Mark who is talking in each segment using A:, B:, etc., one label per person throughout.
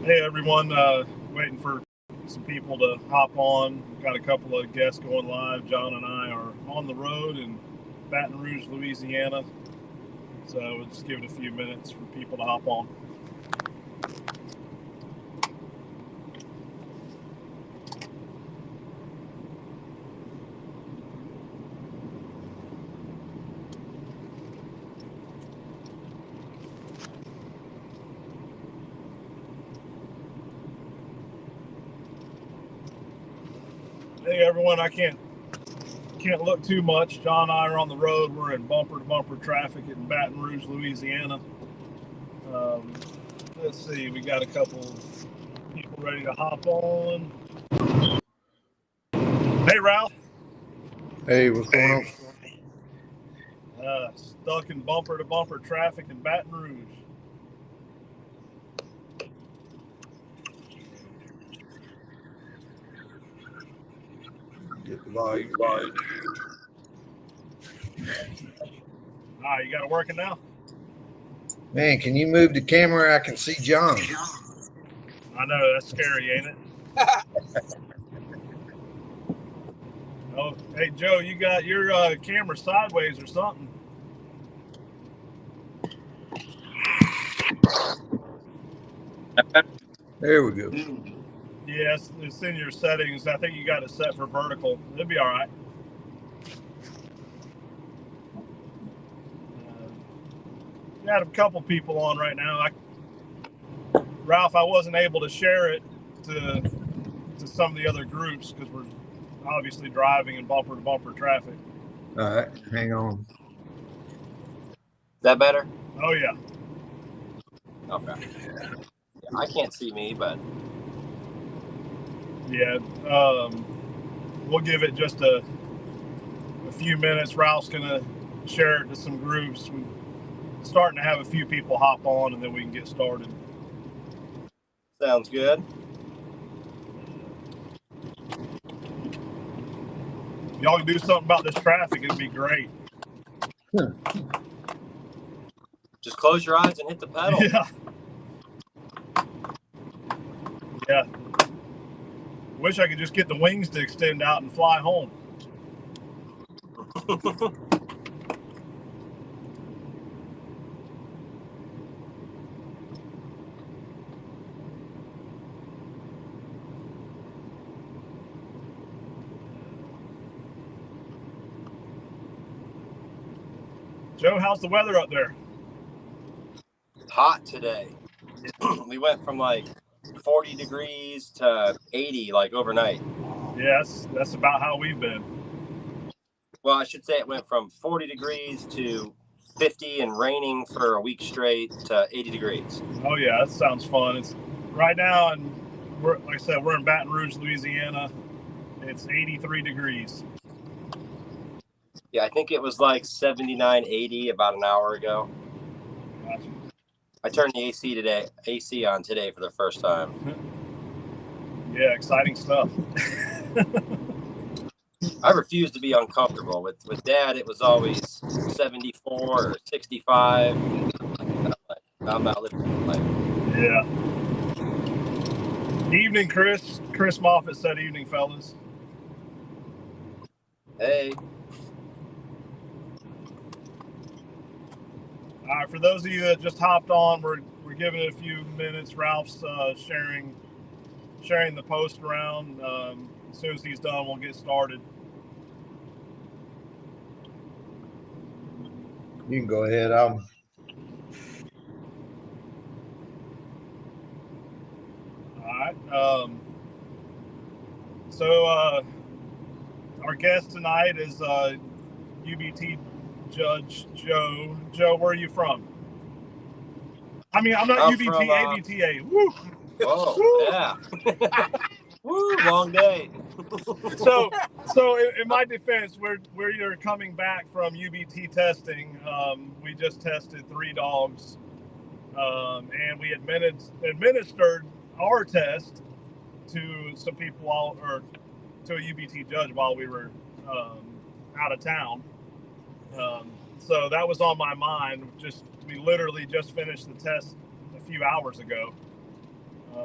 A: Hey everyone, waiting for some people to hop on. Got a couple of guests going live. John and I are on the road in Baton Rouge, Louisiana. So we'll just give it a few minutes for people to hop on. Hey everyone, I can't look too much. John and I are on the road. We're in bumper-to-bumper traffic in Baton Rouge, Louisiana. Let's see, we got a couple people ready to hop on. Hey Ralph.
B: Hey, what's going on?
A: Stuck in bumper-to-bumper traffic in Baton Rouge.
B: Get the volume.
A: All right, you got it working now?
B: Man, can you move the camera? I can see John.
A: I know, that's scary, ain't it? Oh, hey Joe, you got your camera sideways or something.
B: There we go.
A: Yes, it's in your settings. I think you got it set for vertical. It'll be all right. Got a couple people on right now. Ralph, I wasn't able to share it to some of the other groups because we're obviously driving in bumper-to-bumper traffic.
B: All right, hang on.
C: Is that better?
A: Oh, yeah.
C: Okay. I can't see me, but...
A: Yeah, we'll give it just a few minutes. Ralph's going to share it to some groups. We're starting to have a few people hop on, and then we can get started.
C: Sounds good.
A: If y'all can do something about this traffic, it'd be great.
C: Just close your eyes and hit the pedal.
A: Yeah. Wish I could just get the wings to extend out and fly home. Joe, how's the weather up there?
C: Hot today. We went from like 40 degrees to 80 like overnight.
A: Yes, that's about how we've been.
C: Well, I should say it went from 40 degrees to 50 and raining for a week straight to 80 degrees.
A: Oh yeah, that sounds fun. It's right now, and like I said, we're in Baton Rouge, Louisiana. It's 83 degrees.
C: Yeah, I think it was like 79, 80 about an hour ago.
A: Gotcha.
C: I turned the AC on today for the first time.
A: Yeah, exciting stuff.
C: I refuse to be uncomfortable. With Dad, it was always 74 or 65. I'm not living life.
A: Yeah. Evening, Chris. Chris Moffett said evening, fellas.
C: Hey.
A: All right, for those of you that just hopped on, we're giving it a few minutes. Ralph's sharing the post around. As soon as he's done, we'll get started.
B: You can go ahead.
A: All right. So our guest tonight is UBT Judge Joe. Joe, where are you from? I mean, I'm not UBT, from, ABTA. Woo!
C: Whoa, Woo! Yeah. Woo, long day.
A: So in my defense, where you're coming back from UBT testing, we just tested 3 dogs, and we administered our test to some people or to a UBT judge while we were out of town. So that was on my mind. We literally just finished the test a few hours ago.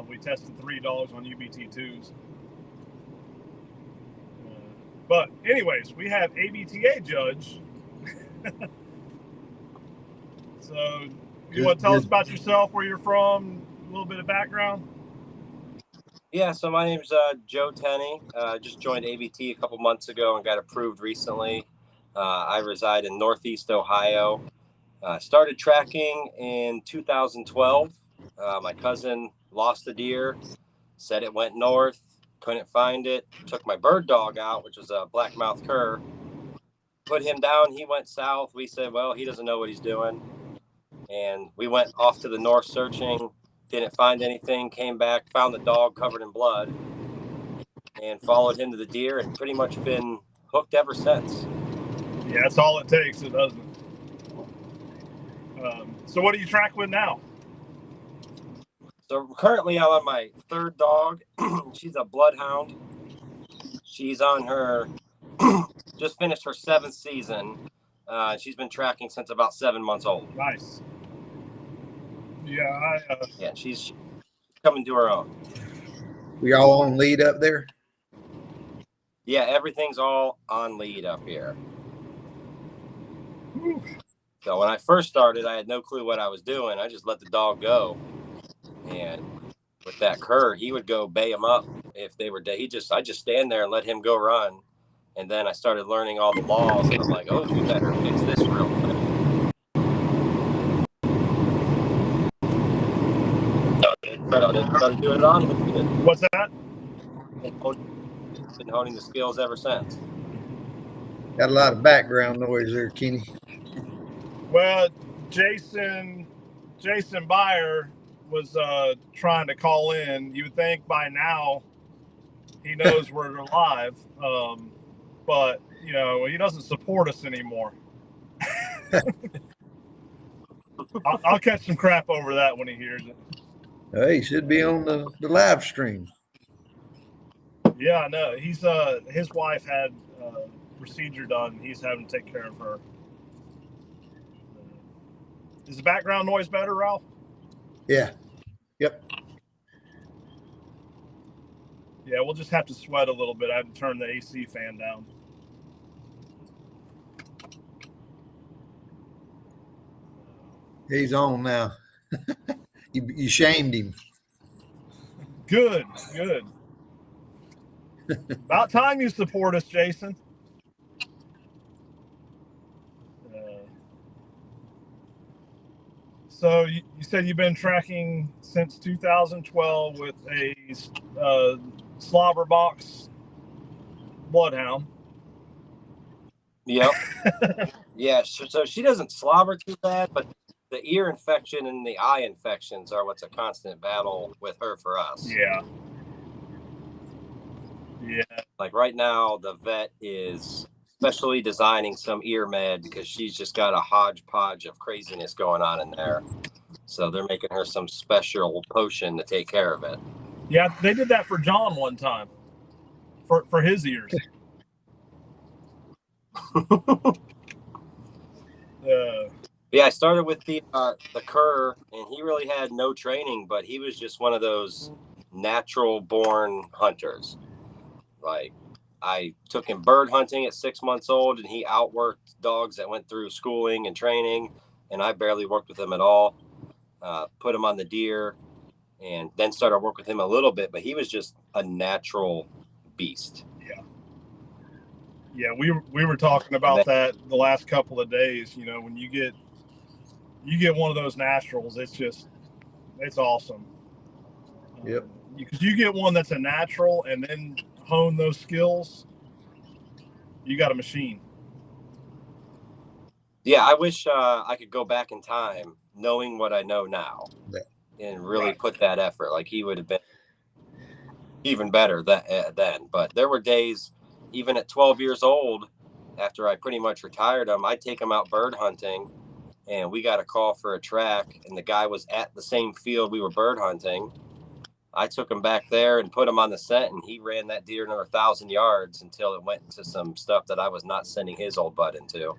A: We tested 3 dogs on UBT2s. But anyways, we have ABTA judge. So you want to tell us about yourself, where you're from, a little bit of background?
C: Yeah, so my name's Joe Tenney. Just joined ABT a couple months ago and got approved recently. I reside in Northeast Ohio. Started tracking in 2012. My cousin lost a deer, said it went north, couldn't find it. Took my bird dog out, which was a blackmouth cur. Put him down. He went south. We said, well, he doesn't know what he's doing. And we went off to the north searching. Didn't find anything. Came back, found the dog covered in blood, and followed him to the deer, and pretty much been hooked ever since.
A: Yeah, that's all it takes, it doesn't. So what do you track with now?
C: So currently I'm on my third dog. She's a bloodhound. She's on her, just finished her 7th season. She's been tracking since about 7 months old.
A: Nice. Yeah,
C: Yeah, she's coming to her own.
B: We all on lead up there?
C: Yeah, everything's all on lead up here.
A: Whew.
C: So when I first started, I had no clue what I was doing. I just let the dog go. And with that cur, he would go bay him up if they were dead. I just stand there and let him go run. And then I started learning all the laws, and I'm like, oh, we better fix this real quick. Started doing it on.
A: What's that?
C: Been honing the skills ever since.
B: Got a lot of background noise there, Kenny.
A: Well, Jason Byer was trying to call in. You would think by now he knows we're live, but you know, he doesn't support us anymore. I'll catch some crap over that when he hears it.
B: He should be on the live stream.
A: Yeah, I know. He's his wife had procedure done. He's having to take care of her. Is the background noise better, Ralph?
B: Yeah. Yep.
A: Yeah, we'll just have to sweat a little bit. I had to turn the AC fan down.
B: He's on now. You shamed him.
A: Good. About time you support us, Jason. So you said you've been tracking since 2012 with a slobber box bloodhound.
C: Yep. Yeah, so she doesn't slobber too bad, but the ear infection and the eye infections are what's a constant battle with her for us.
A: Yeah.
C: Like right now, the vet is specially designing some ear med because she's just got a hodgepodge of craziness going on in there. So they're making her some special potion to take care of it.
A: Yeah, they did that for John one time for his ears.
C: Yeah, I started with the cur, and he really had no training, but he was just one of those natural born hunters. Like, I took him bird hunting at 6 months old, and he outworked dogs that went through schooling and training, and I barely worked with him at all. Put him on the deer, and then started work with him a little bit, but he was just a natural beast.
A: Yeah, we were talking about that the last couple of days. You know, when you get one of those naturals, it's awesome.
B: Yep.
A: Because you get one that's a natural and then hone those skills, you got a machine.
C: Yeah, I wish I could go back in time knowing what I know now and really put that effort. Like, he would have been even better then. But there were days, even at 12 years old, after I pretty much retired him, I'd take him out bird hunting, and we got a call for a track, and the guy was at the same field we were bird hunting. I took him back there and put him on the scent, and he ran that deer another 1,000 yards until it went into some stuff that I was not sending his old butt into.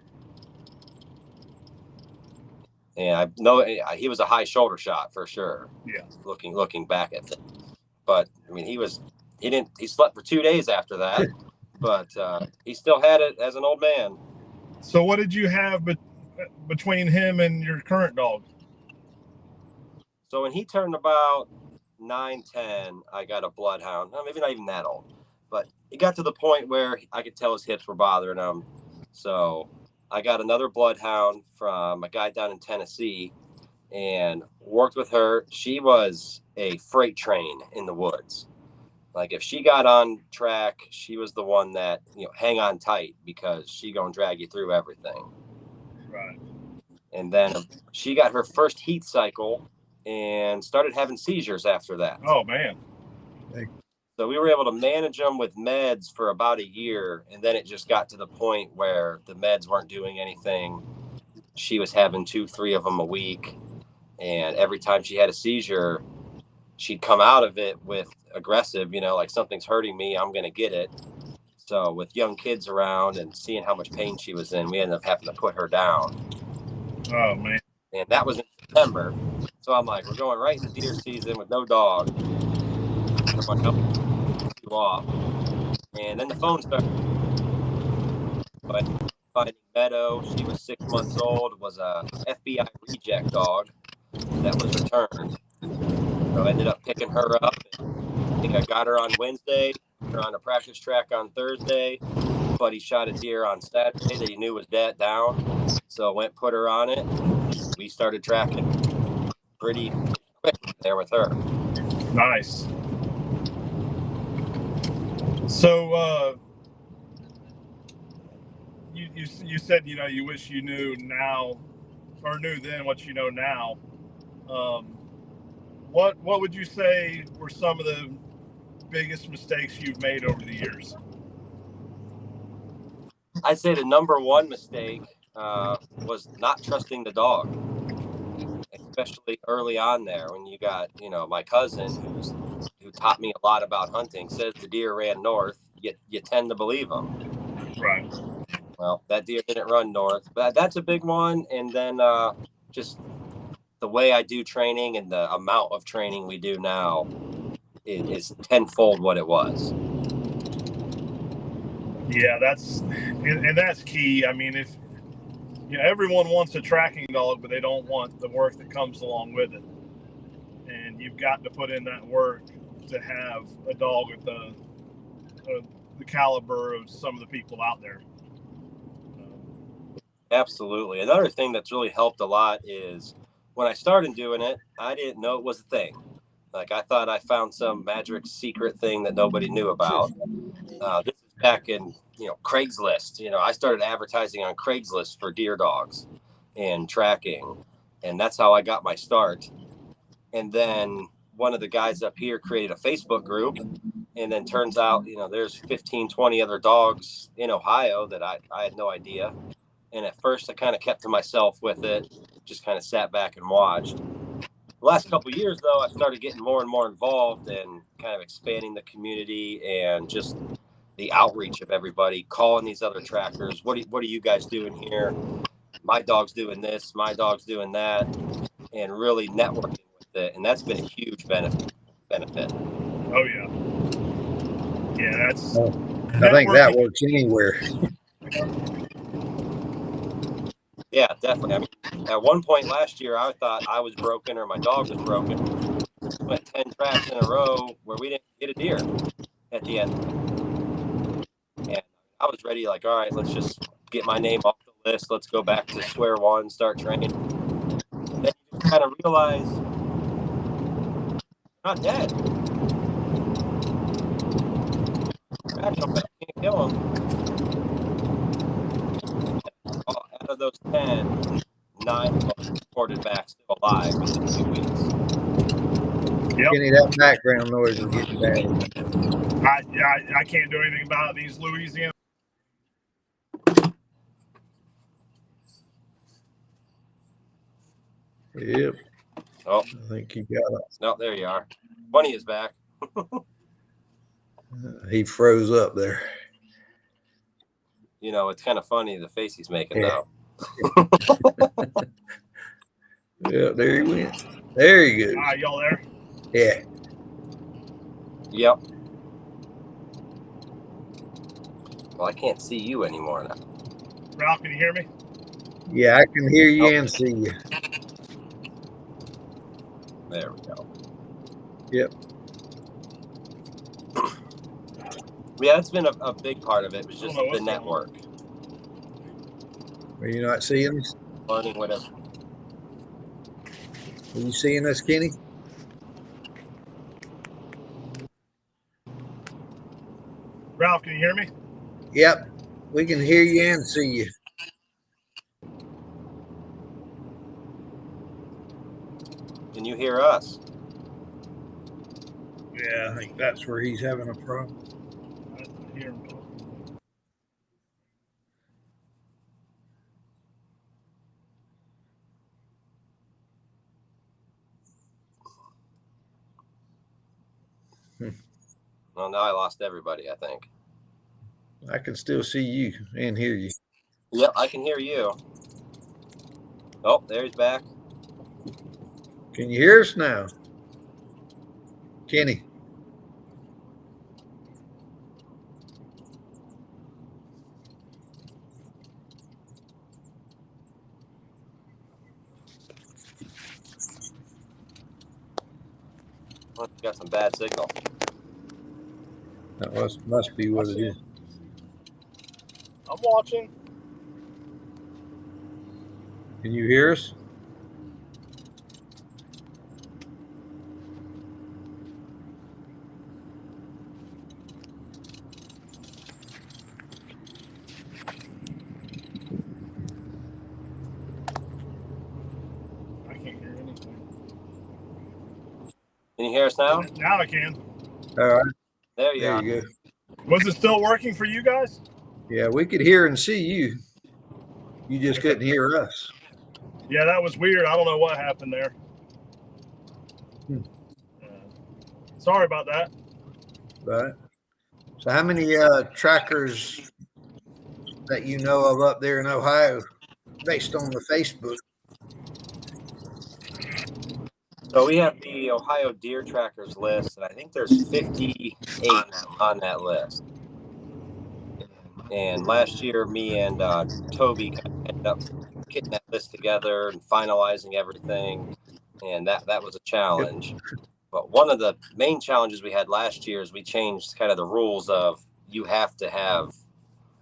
C: And I know he was a high shoulder shot for sure.
A: Yeah.
C: Looking back at it, but I mean, he slept for 2 days after that, but he still had it as an old man.
A: So what did you have between him and your current dog?
C: So when he turned about 9-10, I got a bloodhound. No, maybe not even that old, but he got to the point where I could tell his hips were bothering him. So I got another bloodhound from a guy down in Tennessee and worked with her. She was a freight train in the woods. Like if she got on track, she was the one that, hang on tight, because she gonna drag you through everything.
A: Right.
C: And then she got her first heat cycle and started having seizures after that.
A: Oh, man.
C: So we were able to manage them with meds for about a year. And then it just got to the point where the meds weren't doing anything. She was having 2-3 of them a week. And every time she had a seizure, she'd come out of it with aggressive, like something's hurting me, I'm going to get it. So with young kids around and seeing how much pain she was in, we ended up having to put her down.
A: Oh, man.
C: And that was in September. So I'm like, we're going right into deer season with no dog. Everyone help you off. And then the phone started. But finding Meadow, she was 6 months old, was a FBI reject dog that was returned. So I ended up picking her up. I think I got her on Wednesday, put her on a practice track on Thursday. But he shot a deer on Saturday that he knew was dead down. So I went, put her on it. We started tracking pretty quick there with her.
A: Nice. So you said, you wish you knew now, or knew then what you know now. What would you say were some of the biggest mistakes you've made over the years?
C: I'd say the number one mistake was not trusting the dog, especially early on there when you got, my cousin who taught me a lot about hunting says the deer ran north. You tend to believe him.
A: Right.
C: Well, that deer didn't run north, but that's a big one. And then just the way I do training and the amount of training we do now is tenfold what it was.
A: Yeah, that's key. I mean, if everyone wants a tracking dog, but they don't want the work that comes along with it. And you've got to put in that work to have a dog with the caliber of some of the people out there.
C: Absolutely. Another thing that's really helped a lot is when I started doing it, I didn't know it was a thing. Like I thought I found some magic secret thing that nobody knew about. This is back in, Craigslist. I started advertising on Craigslist for deer dogs and tracking. And that's how I got my start. And then one of the guys up here created a Facebook group. And then turns out, there's 15, 20 other dogs in Ohio that I had no idea. And at first I kind of kept to myself with it, just kind of sat back and watched. The last couple of years, though, I started getting more and more involved and kind of expanding the community and just the outreach of everybody, calling these other trackers. What are you guys doing here? My dog's doing this. My dog's doing that. And really networking with it. And that's been a huge benefit.
A: Oh, yeah. Yeah, that's...
B: I think that works anywhere.
C: Yeah, definitely. I mean, at one point last year, I thought I was broken or my dog was broken. Went 10 tracks in a row where we didn't get a deer at the end. And I was ready, like, all right, let's just get my name off the list. Let's go back to square one, start training. And then you just kind of realize you're not dead. Can't kill them. Out of those 10, 9 of them reported back still alive within 2 weeks.
A: Yep.
B: Kenny, that background noise is getting bad.
A: I can't do anything about these Louisiana.
B: Yep.
C: Oh,
B: I think you got it.
C: No, there you are. Bunny is back.
B: He froze up there.
C: It's kind of funny the face he's making now.
B: Yeah, there he went. There he goes.
A: Y'all there?
B: Yeah.
C: Yep. Well, I can't see you anymore now.
A: Ralph, can you hear me?
B: Yeah, I can hear you and see you.
C: There we go.
B: Yep.
C: Yeah, that's been a big part of it. Was just the network.
B: Are you not seeing us?
C: Learning whatever.
B: Are you seeing us, Kenny?
A: Ralph, can you hear me?
B: Yep. We can hear you and see you.
C: Can you hear us?
B: Yeah, I think that's where he's having a problem.
A: I can hear him talking.
C: Well, now I lost everybody, I think.
B: I can still see you and hear you.
C: Yep, I can hear you. Oh, there he's back.
B: Can you hear us now? Kenny?
C: Oh, got some bad signal.
B: That must be what it is.
A: I'm watching.
B: Can you hear us?
A: I can't hear anything.
C: Can you hear us now?
A: Now I can.
B: All right.
C: There you
B: There
C: are.
B: you go.
A: Was it still working for you guys?
B: Yeah, we could hear and see you. You just couldn't hear us.
A: Yeah, that was weird. I don't know what happened there. Sorry about that.
B: Right. So how many trackers that you know of up there in Ohio based on the Facebook?
C: So we have the Ohio Deer Trackers list, and I think there's 58 on that list. And last year, me and Toby kind of ended up getting that list together and finalizing everything, and that was a challenge. But one of the main challenges we had last year is we changed kind of the rules of you have to have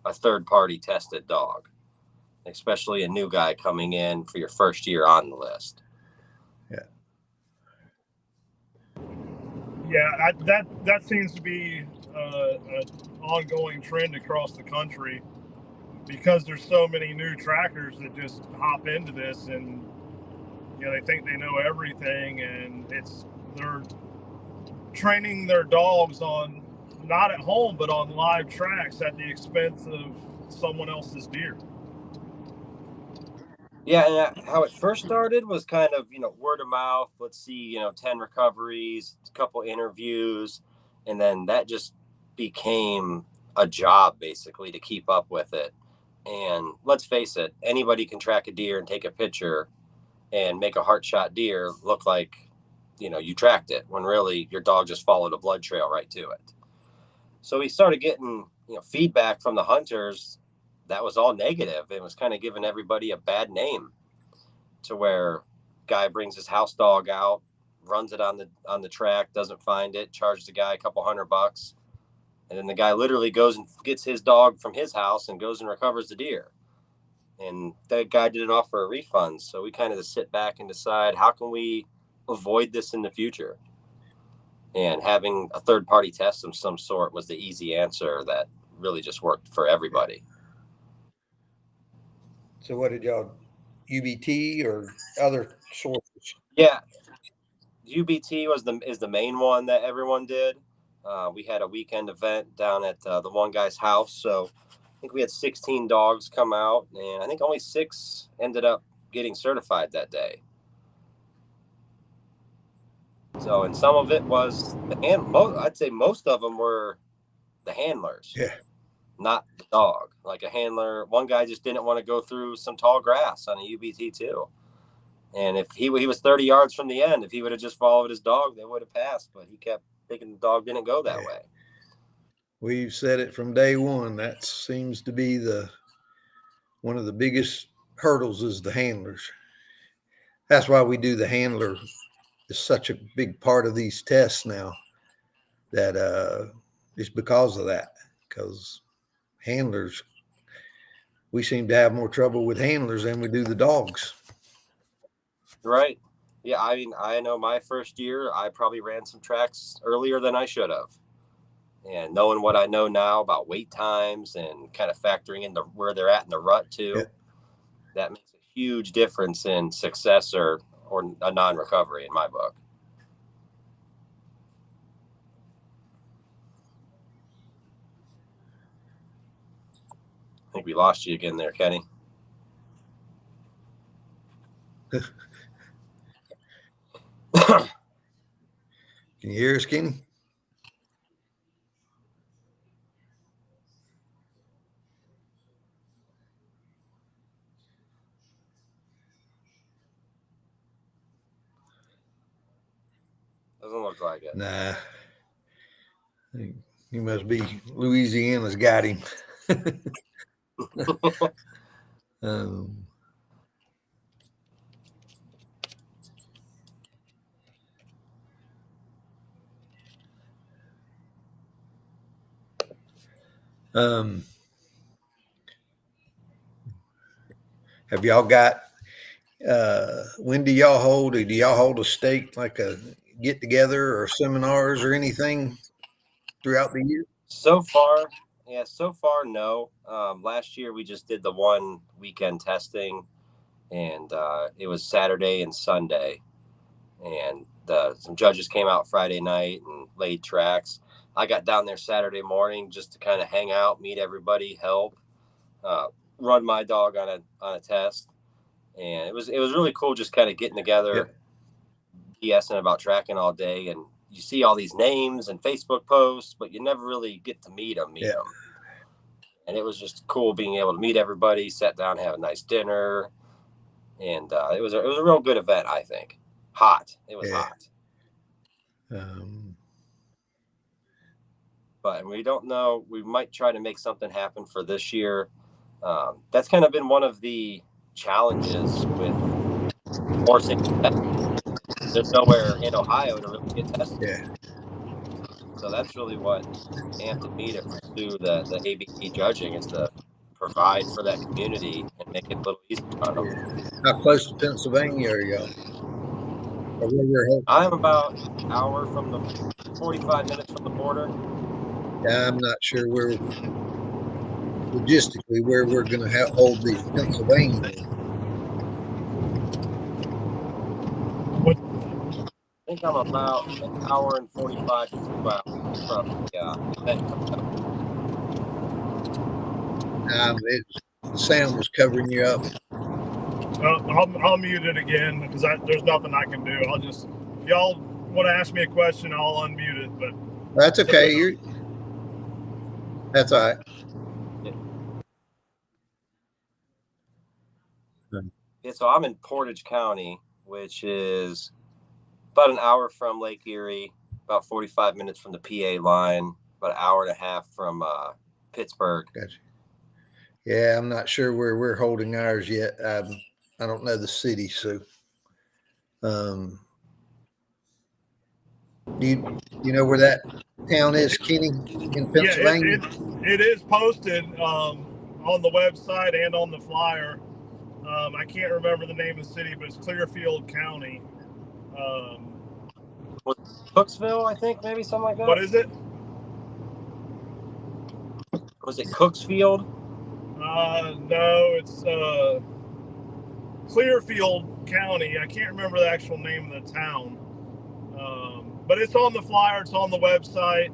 C: a third-party tested dog, especially a new guy coming in for your first year on the list.
A: Yeah, that seems to be an ongoing trend across the country because there's so many new trackers that just hop into this and they think they know everything, and they're training their dogs on not at home but on live tracks at the expense of someone else's deer.
C: Yeah, and how it first started was kind of, word of mouth. Let's see, 10 recoveries, a couple interviews, and then that just became a job basically to keep up with it. And let's face it, anybody can track a deer and take a picture and make a heart shot deer look like, you tracked it, when really your dog just followed a blood trail right to it. So we started getting, feedback from the hunters that was all negative. It was kind of giving everybody a bad name, to where guy brings his house dog out, runs it on the track, doesn't find it, charges the guy a couple $100, and then the guy literally goes and gets his dog from his house and goes and recovers the deer. And that guy didn't offer a refund. So we kind of just sit back and decide, how can we avoid this in the future? And having a third party test of some sort was the easy answer that really just worked for everybody.
B: So what did y'all, UBT or other sources?
C: Yeah, UBT is the main one that everyone did. We had a weekend event down at the one guy's house, so I think we had 16 dogs come out, and I think only 6 ended up getting certified that day. So, and some of it was I'd say most of them were the handlers, not the dog. Like a handler, one guy just didn't want to go through some tall grass on a UBT too. And if he was 30 yards from the end, if he would have just followed his dog, they would have passed. But he kept thinking the dog didn't go that way.
B: We've said it from day one. That seems to be one of the biggest hurdles is the handlers. That's why we do the handler. Is such a big part of these tests now. That it's because of that. Because handlers, we seem to have more trouble with handlers than we do the dogs.
C: Right. Yeah. I mean, I know my first year, I probably ran some tracks earlier than I should have. And knowing what I know now about wait times and kind of factoring in where they're at in the rut too, that makes a huge difference in success or a non-recovery in my book. I think we lost you again there, Kenny.
B: Can you hear us, Kenny?
C: Doesn't look like it.
B: Nah. He must be Louisiana's got him. Have y'all got when do y'all hold a stake, like a get together or seminars or anything throughout the year?
C: So far, no. Last year we just did the one weekend testing, and it was Saturday and Sunday, and some judges came out Friday night and laid tracks. I got down there Saturday morning just to kind of hang out, meet everybody, help, run my dog on a test, and it was really cool just kind of getting together, BSing about tracking all day, and you see all these names and Facebook posts, but you never really get to meet them. And it was just cool being able to meet everybody, sit down, have a nice dinner, and it was a real good event. I think hot. It was hot. But we don't know. We might try to make something happen for this year. That's kind of been one of the challenges with horsing. There's nowhere in Ohio to really get tested. So that's really what amped me to pursue the ABT judging, is to provide for that community and make it a little easier on them.
B: How close to Pennsylvania are y'all?
C: I'm about an hour from 45 minutes from the border.
B: I'm not sure logistically where we're going to hold the Pennsylvania.
C: I think I'm about an hour and 45 to 2 hours from
B: The sound was covering you up.
A: I'll mute it again because there's nothing I can do. If y'all want to ask me a question, I'll unmute it. But
B: that's okay. That's all right.
C: Yeah, so I'm in Portage County, which is about an hour from Lake Erie, about 45 minutes from the PA line, about an hour and a half from Pittsburgh.
B: Gotcha. Yeah, I'm not sure where we're holding ours yet. I don't know the city, so do you know where that town is, Kenny, in Pennsylvania?
A: Yeah, it is posted on the website and on the flyer. I can't remember the name of the city, but it's Clearfield County.
C: Cooksville, I think, maybe something like that.
A: What is it?
C: Was it Cooksfield?
A: No, it's Clearfield County. I can't remember the actual name of the town. But it's on the flyer. It's on the website.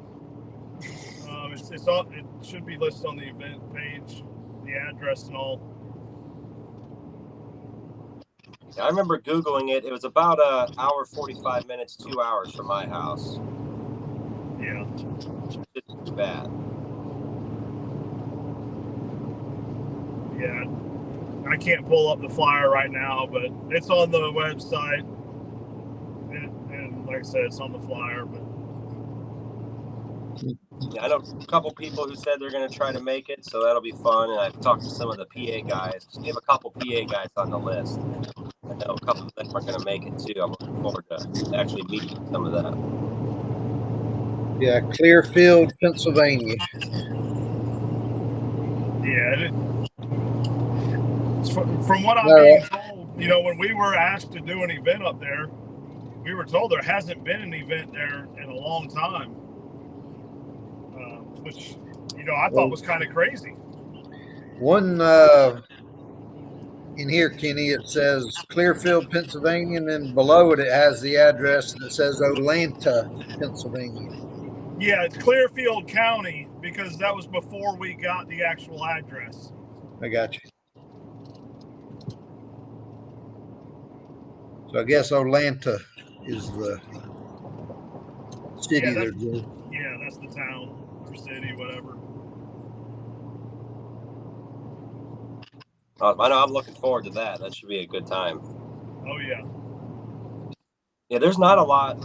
A: It should be listed on the event page, the address and all.
C: I remember Googling it. It was about an hour, 45 minutes, 2 hours from my house.
A: Yeah.
C: It's too bad.
A: Yeah. I can't pull up the flyer right now, but it's on the website. And like I said, it's on the flyer. But
C: yeah, I know a couple people who said they're going to try to make it, so that'll be fun. And I've talked to some of the PA guys. We have a couple PA guys on the list. I know a couple of them are going to make it too. I'm looking forward to actually meeting some of them.
B: Yeah, Clearfield, Pennsylvania.
A: yeah, from what I'm being told, you know, when we were asked to do an event up there, we were told there hasn't been an event there in a long time, which, you know, I thought was kind of crazy.
B: One in here, Kenny, it says Clearfield, Pennsylvania, and then below it, it has the address and it says Olathe, Pennsylvania.
A: Yeah, it's Clearfield County because that was before we got the actual address.
B: I got you. So I guess Olathe is the city they're doing.
A: Yeah, that's the town or city, whatever.
C: I know I'm looking forward to that. That should be a good time.
A: Oh, yeah.
C: Yeah, there's not a lot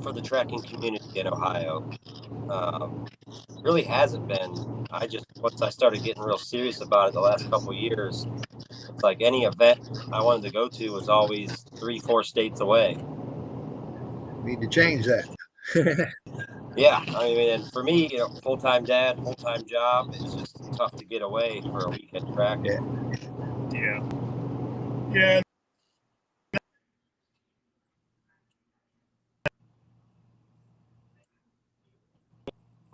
C: for the tracking community in Ohio. Really hasn't been. Once I started getting real serious about it the last couple of years, it's like any event I wanted to go to was always 3-4 states away.
B: Need to change that.
C: Yeah, I mean, and for me, you know, full-time dad, full-time job, it's just tough to get away for a weekend tracking.
A: Yeah. Yeah.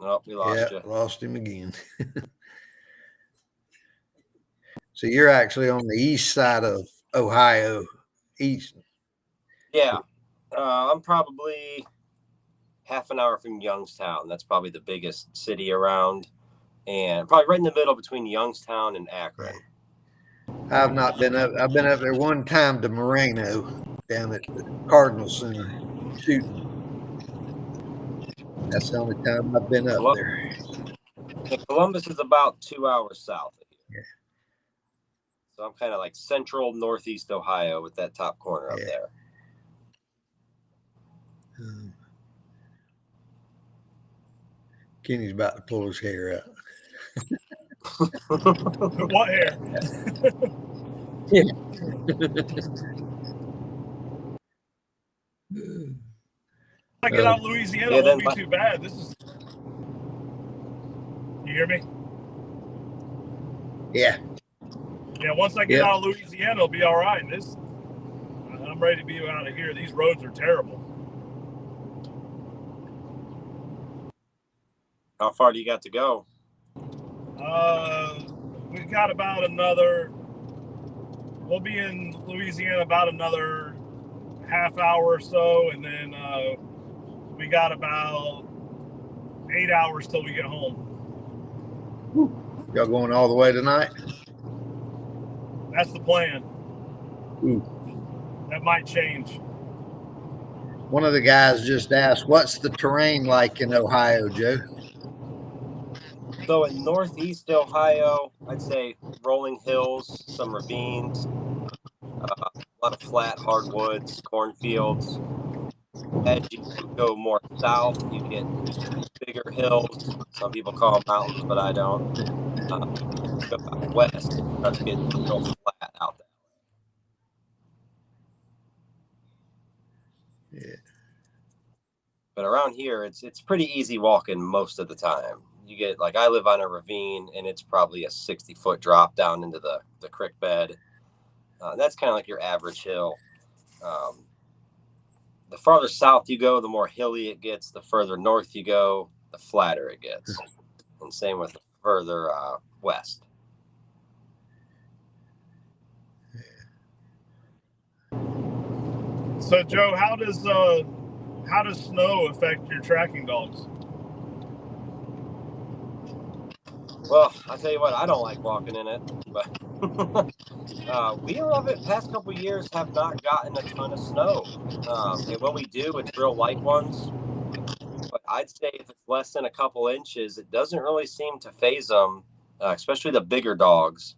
C: Oh, we lost you.
B: Lost him again. So you're actually on the east side of Ohio, east.
C: Yeah, I'm probably half an hour from Youngstown. That's probably the biggest city around, and probably right in the middle between Youngstown and Akron.
B: I've not been up. I've been up there one time to Moreno down at the Cardinal Center shooting. That's the only time I've been up there.
C: Columbus is about 2 hours south of here.
B: Yeah.
C: So I'm kind of like central northeast Ohio with that top corner up there.
B: Kenny's about to pull his hair out.
A: What hair?
B: Yeah.
A: I get out of Louisiana, it won't be too bad. This is. You hear me?
B: Yeah.
A: Yeah. Once I get out of Louisiana, it'll be all right. I'm ready to be out of here. These roads are terrible.
C: How far do you got to go?
A: We've got about another. We'll be in Louisiana about another half hour or so, and then we got about 8 hours till we get home.
B: Y'all going all the way tonight?
A: That's the plan.
B: Ooh.
A: That might change.
B: One of the guys just asked, what's the terrain like in Ohio, Joe?
C: So in northeast Ohio, I'd say rolling hills, some ravines, a lot of flat hardwoods, cornfields. As you go more south, you get bigger hills. Some people call them mountains, but I don't. Go out west, it starts getting real flat out there.
B: Yeah.
C: But around here, it's pretty easy walking most of the time. You get, like, I live on a ravine, and it's probably a 60-foot drop down into the creek bed. That's kind of like your average hill. The farther south you go, the more hilly it gets. The further north you go, the flatter it gets. And same with the further west.
A: So, Joe, how does snow affect your tracking dogs?
C: Well, I'll tell you what, I don't like walking in it, but we love it. Past couple of years have not gotten a ton of snow. And when we do, it's real light ones. But I'd say if it's less than a couple inches, it doesn't really seem to phase them, especially the bigger dogs.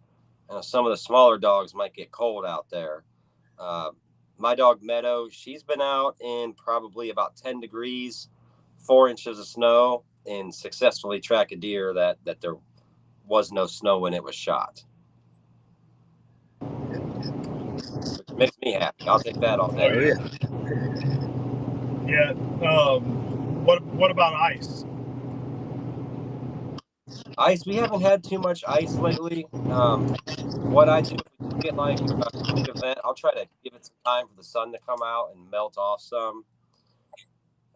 C: some of the smaller dogs might get cold out there. My dog Meadow, she's been out in probably about 10 degrees, 4 inches of snow, and successfully track a deer that there was no snow when it was shot. Which makes me happy. I'll take that all day.
B: Oh, yeah.
A: Yeah. What about ice?
C: Ice, we haven't had too much ice lately. What I do, if we do get like a big event, I'll try to give it some time for the sun to come out and melt off some.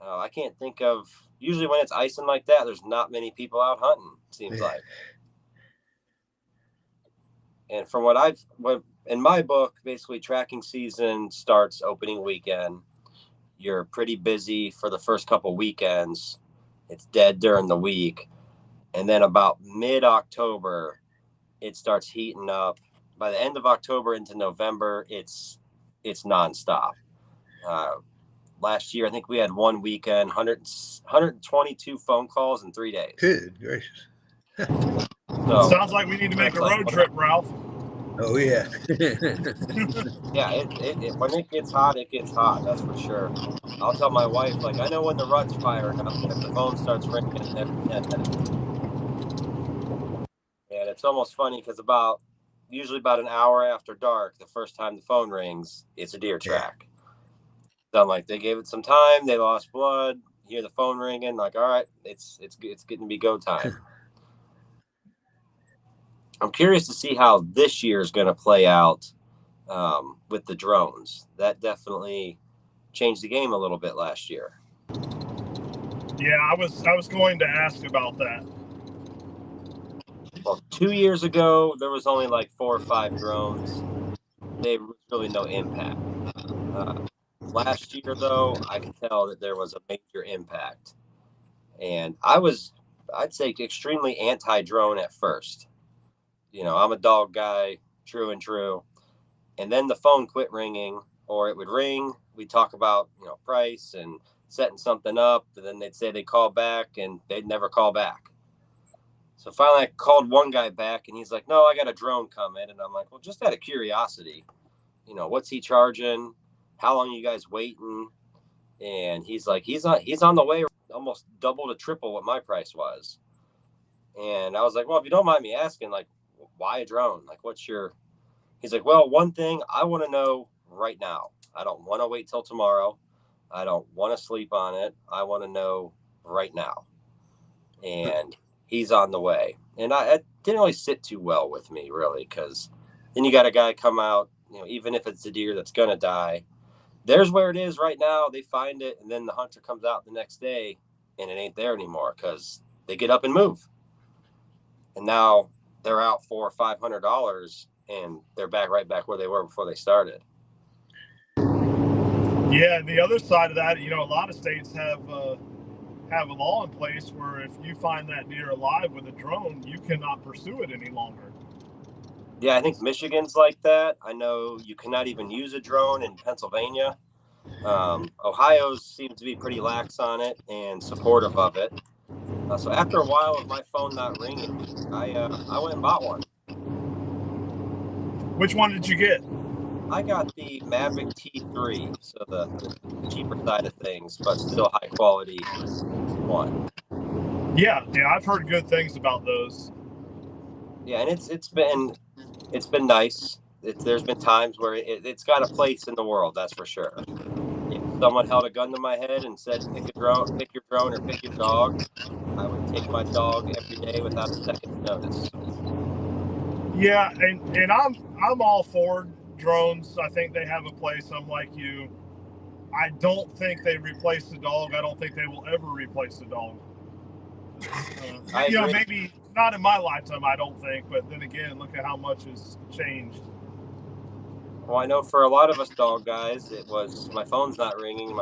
C: I can't think of, usually when it's icing like that, there's not many people out hunting, seems like. And from what in my book, basically tracking season starts opening weekend. You're pretty busy for the first couple weekends. It's dead during the week. And then about mid-October, it starts heating up. By the end of October into November, it's nonstop. Last year, I think we had one weekend, 122 phone calls in 3 days.
B: Good gracious.
C: So,
A: sounds like we need to make a road trip, Ralph.
B: Oh, yeah.
C: Yeah, when it gets hot, it gets hot. That's for sure. I'll tell my wife, like, I know when the rut's firing up if the phone starts ringing every 10 minutes. And it's almost funny because usually about an hour after dark, the first time the phone rings, it's a deer track. So I'm like, they gave it some time, they lost blood, hear the phone ringing, like, all right, it's getting to be go time. I'm curious to see how this year is going to play out with the drones. That definitely changed the game a little bit last year.
A: Yeah, I was going to ask about that.
C: Well, 2 years ago, there was only like 4 or 5 drones. There was really no impact. Last year, though, I could tell that there was a major impact. And I'd say, extremely anti-drone at first. I'm a dog guy, true and true. And then the phone quit ringing, or it would ring. We'd talk about, price and setting something up. And then they'd say they'd call back, and they'd never call back. So finally I called one guy back, and he's like, no, I got a drone coming. And I'm like, well, just out of curiosity, what's he charging? How long are you guys waiting? And he's like, he's on the way, almost double to triple what my price was. And I was like, well, if you don't mind me asking, like, why a drone? Like, he's like, well, one thing I want to know right now. I don't want to wait till tomorrow. I don't want to sleep on it. I want to know right now. And he's on the way. And it didn't really sit too well with me, really, because then you got a guy come out, even if it's a deer that's going to die, there's where it is right now. They find it, and then the hunter comes out the next day, and it ain't there anymore because they get up and move. And now they're out $400 or $500, and they're right back where they were before they started.
A: Yeah, the other side of that, a lot of states have a law in place where if you find that deer alive with a drone, you cannot pursue it any longer.
C: Yeah, I think Michigan's like that. I know you cannot even use a drone in Pennsylvania. Ohio seems to be pretty lax on it and supportive of it. So after a while of my phone not ringing, I went and bought one.
A: Which one did you get?
C: I got the Mavic T3, so the cheaper side of things, but still high quality one.
A: Yeah, I've heard good things about those.
C: Yeah, and it's been nice. There's been times where it's got a place in the world, that's for sure. If someone held a gun to my head and said, pick your drone or pick your dog, I would take my dog every day without a second's notice.
A: Yeah, and I'm all for drones. I think they have a place. I'm like you. I don't think they replace the dog. I don't think they will ever replace the dog. Maybe not in my lifetime, I don't think. But then again, look at how much has changed.
C: Well, I know for a lot of us dog guys, it was my phone's not ringing.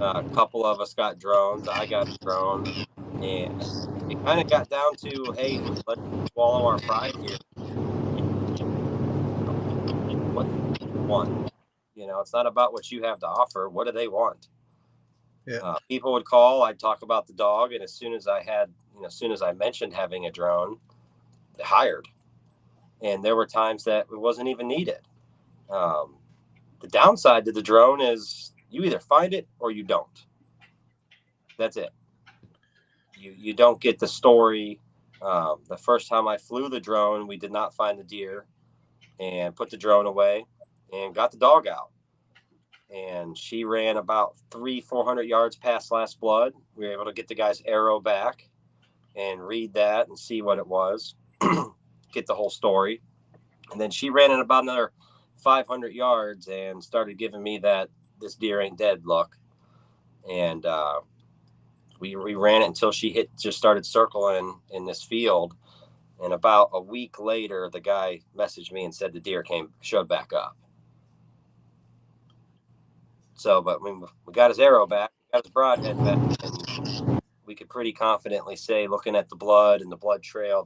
C: A couple of us got drones. I got a drone. And it kind of got down to, hey, let's swallow our pride here. What do you want? It's not about what you have to offer. What do they want?
B: Yeah.
C: People would call. I'd talk about the dog, and as soon as I mentioned having a drone, they hired. And there were times that it wasn't even needed. The downside to the drone is you either find it or you don't. That's it. You don't get the story. The first time I flew the drone, we did not find the deer, and put the drone away and got the dog out. And she ran about 400 yards past last blood. We were able to get the guy's arrow back and read that and see what it was, get the whole story. And then she ran in about another 500 yards and started giving me that this deer ain't dead look. And we ran it until she just started circling in this field. And about a week later, the guy messaged me and said the deer showed back up. So, but we got his arrow back, got his broadhead back, and we could pretty confidently say, looking at the blood and the blood trail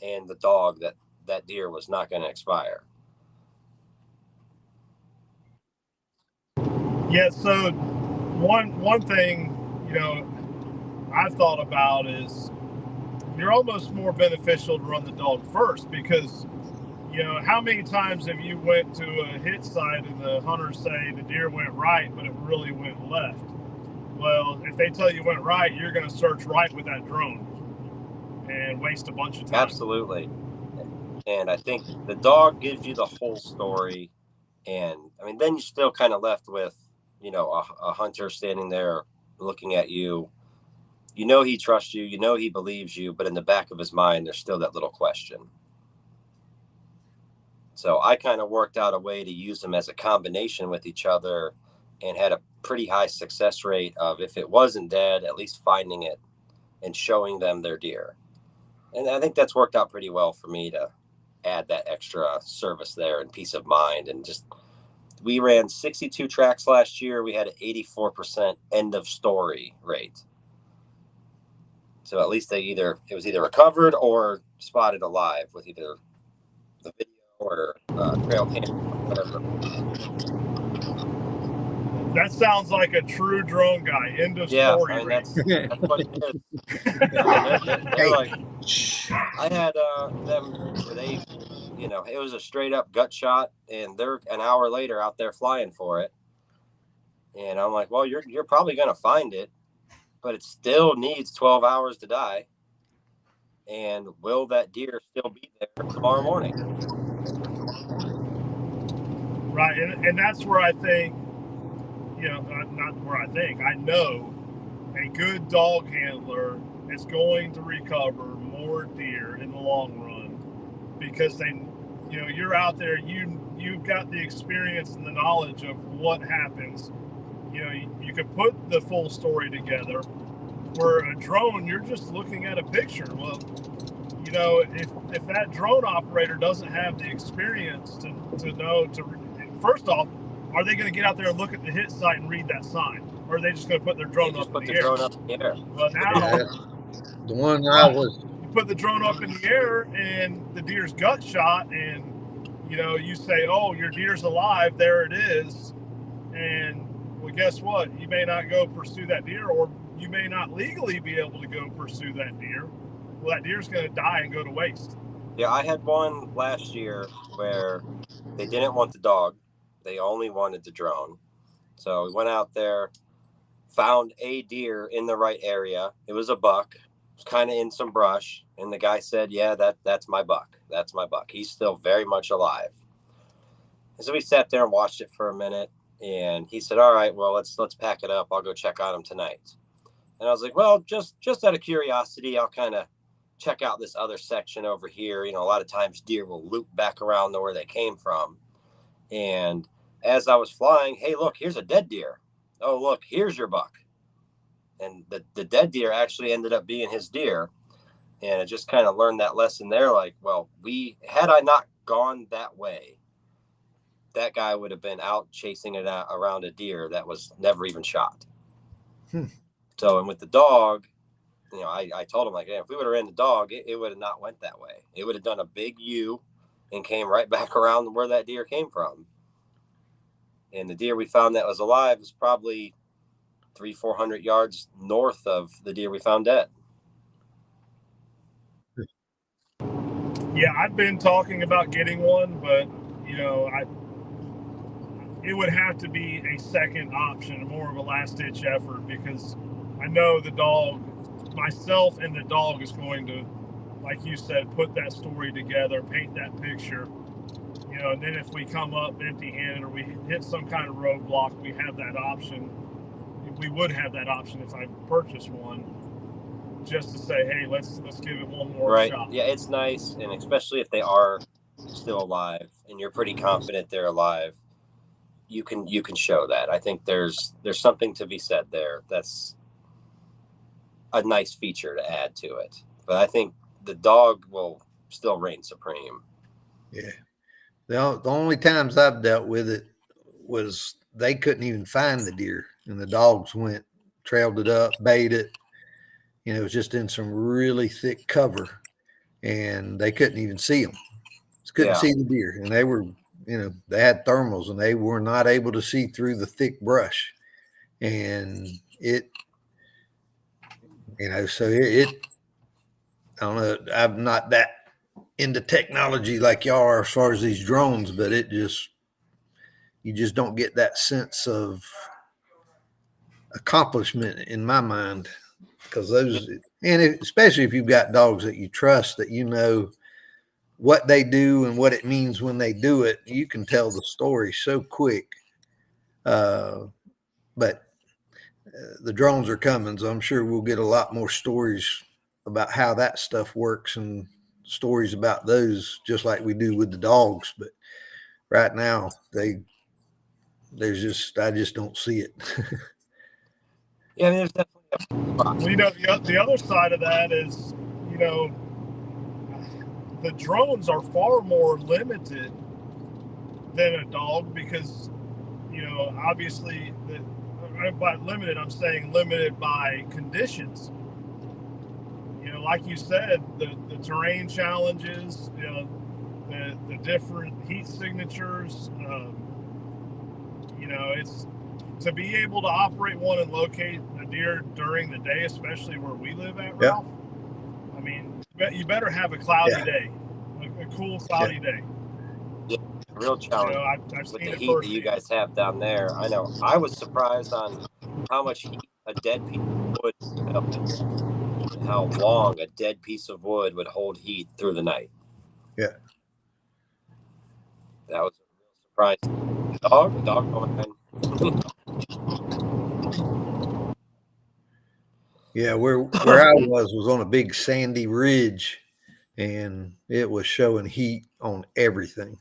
C: and the dog, that deer was not going to expire.
A: Yeah. So one thing, I've thought about is you're almost more beneficial to run the dog first, because how many times have you went to a hit site and the hunters say the deer went right, but it really went left? Well, if they tell you went right, you're going to search right with that drone and waste a bunch of time.
C: Absolutely. And I think the dog gives you the whole story. And I mean, then you're still kind of left with, a hunter standing there looking at you. He trusts you, he believes you, but in the back of his mind, there's still that little question. So I kind of worked out a way to use them as a combination with each other, and had a pretty high success rate of, if it wasn't dead, at least finding it and showing them their deer. And I think that's worked out pretty well for me to add that extra service there and peace of mind. And we ran 62 tracks last year. We had an 84% end of story rate. So at least it was either recovered or spotted alive with either the video or trail cam, whatever.
A: That sounds like a true drone guy. End of story.
C: I mean, that's what it is. They're like, I had them where they, it was a straight up gut shot, and they're an hour later out there flying for it. And I'm like, well, you're probably going to find it, but it still needs 12 hours to die. And will that deer still be there tomorrow morning?
A: Right. And that's where I think, not where I think, I know a good dog handler is going to recover more deer in the long run, because you're out there, you've got the experience and the knowledge of what happens. You can put the full story together. Where a drone, you're just looking at a picture. Well, if that drone operator doesn't have the experience to know first off, are they going to get out there and look at the hit site and read that sign, or are they just going to put their drone up in the air?
C: Drone up in the air.
A: Well, now
B: the one I was.
A: You put the drone up in the air and the deer's gut shot, and you say, "Oh, your deer's alive. There it is." And well, guess what? You may not go pursue that deer, or you may not legally be able to go pursue that deer. Well, that deer's going to die and go to waste.
C: Yeah, I had one last year where they didn't want the dog. They only wanted the drone. So we went out there, found a deer in the right area. It was a buck. It was kind of in some brush. And the guy said, yeah, that's my buck. That's my buck. He's still very much alive. And so we sat there and watched it for a minute. And he said, all right, well, let's pack it up. I'll go check on him tonight. And I was like, well, just out of curiosity, I'll kind of check out this other section over here. A lot of times deer will loop back around to where they came from. And as I was flying, hey, look, here's a dead deer. Oh, look, here's your buck. And the dead deer actually ended up being his deer. And I just kind of learned that lesson there. Like, well, had I not gone that way, that guy would have been out chasing it around a deer that was never even shot. So, and with the dog, I told him, like, hey, if we would have ran the dog, it would have not went that way. It would have done a big U and came right back around where that deer came from. And the deer we found that was alive was probably 300-400 yards north of the deer we found dead.
A: Yeah, I've been talking about getting one, but it would have to be a second option, more of a last-ditch effort, because I know the dog, myself and the dog, is going to, like you said, put that story together, paint that picture, and then if we come up empty-handed or we hit some kind of roadblock, we have that option. We would have that option if I purchased one, just to say, hey, let's give it one more shot.
C: Yeah, it's nice, and especially if they are still alive and you're pretty confident they're alive, you can show that. I think there's something to be said there. That's a nice feature to add to it. But I think the dog will still reign supreme.
B: Yeah. The only times I've dealt with it was they couldn't even find the deer, and the dogs went, trailed it up, bait it. It was just in some really thick cover, and they couldn't even see them. Just couldn't see the deer, and they were, they had thermals, and they were not able to see through the thick brush, and it, so it. I don't know. I'm not that into technology like y'all are as far as these drones, but you just don't get that sense of accomplishment in my mind, because those, and especially if you've got dogs that you trust, that what they do and what it means when they do it, you can tell the story so quick. But the drones are coming, so I'm sure we'll get a lot more stories about how that stuff works and stories about those, just like we do with the dogs. But right now, I just don't see it.
C: Yeah, there's definitely
A: the other side of that is, the drones are far more limited than a dog, because, obviously, by limited, I'm saying limited by conditions. Like you said, the terrain challenges, the different heat signatures, it's to be able to operate one and locate a deer during the day, especially where we live at, Ralph. I mean, you better have a cloudy day, a cool cloudy day.
C: Yeah, real challenge.
A: I've
C: with
A: seen
C: the
A: it
C: heat that you guys have down there. I know. I was surprised on how much heat a dead piece of wood and how long a dead piece of wood would hold heat through the night.
B: Yeah.
C: That was a real surprise. The dog going in.
B: Yeah, where I was on a big sandy ridge, and it was showing heat on everything.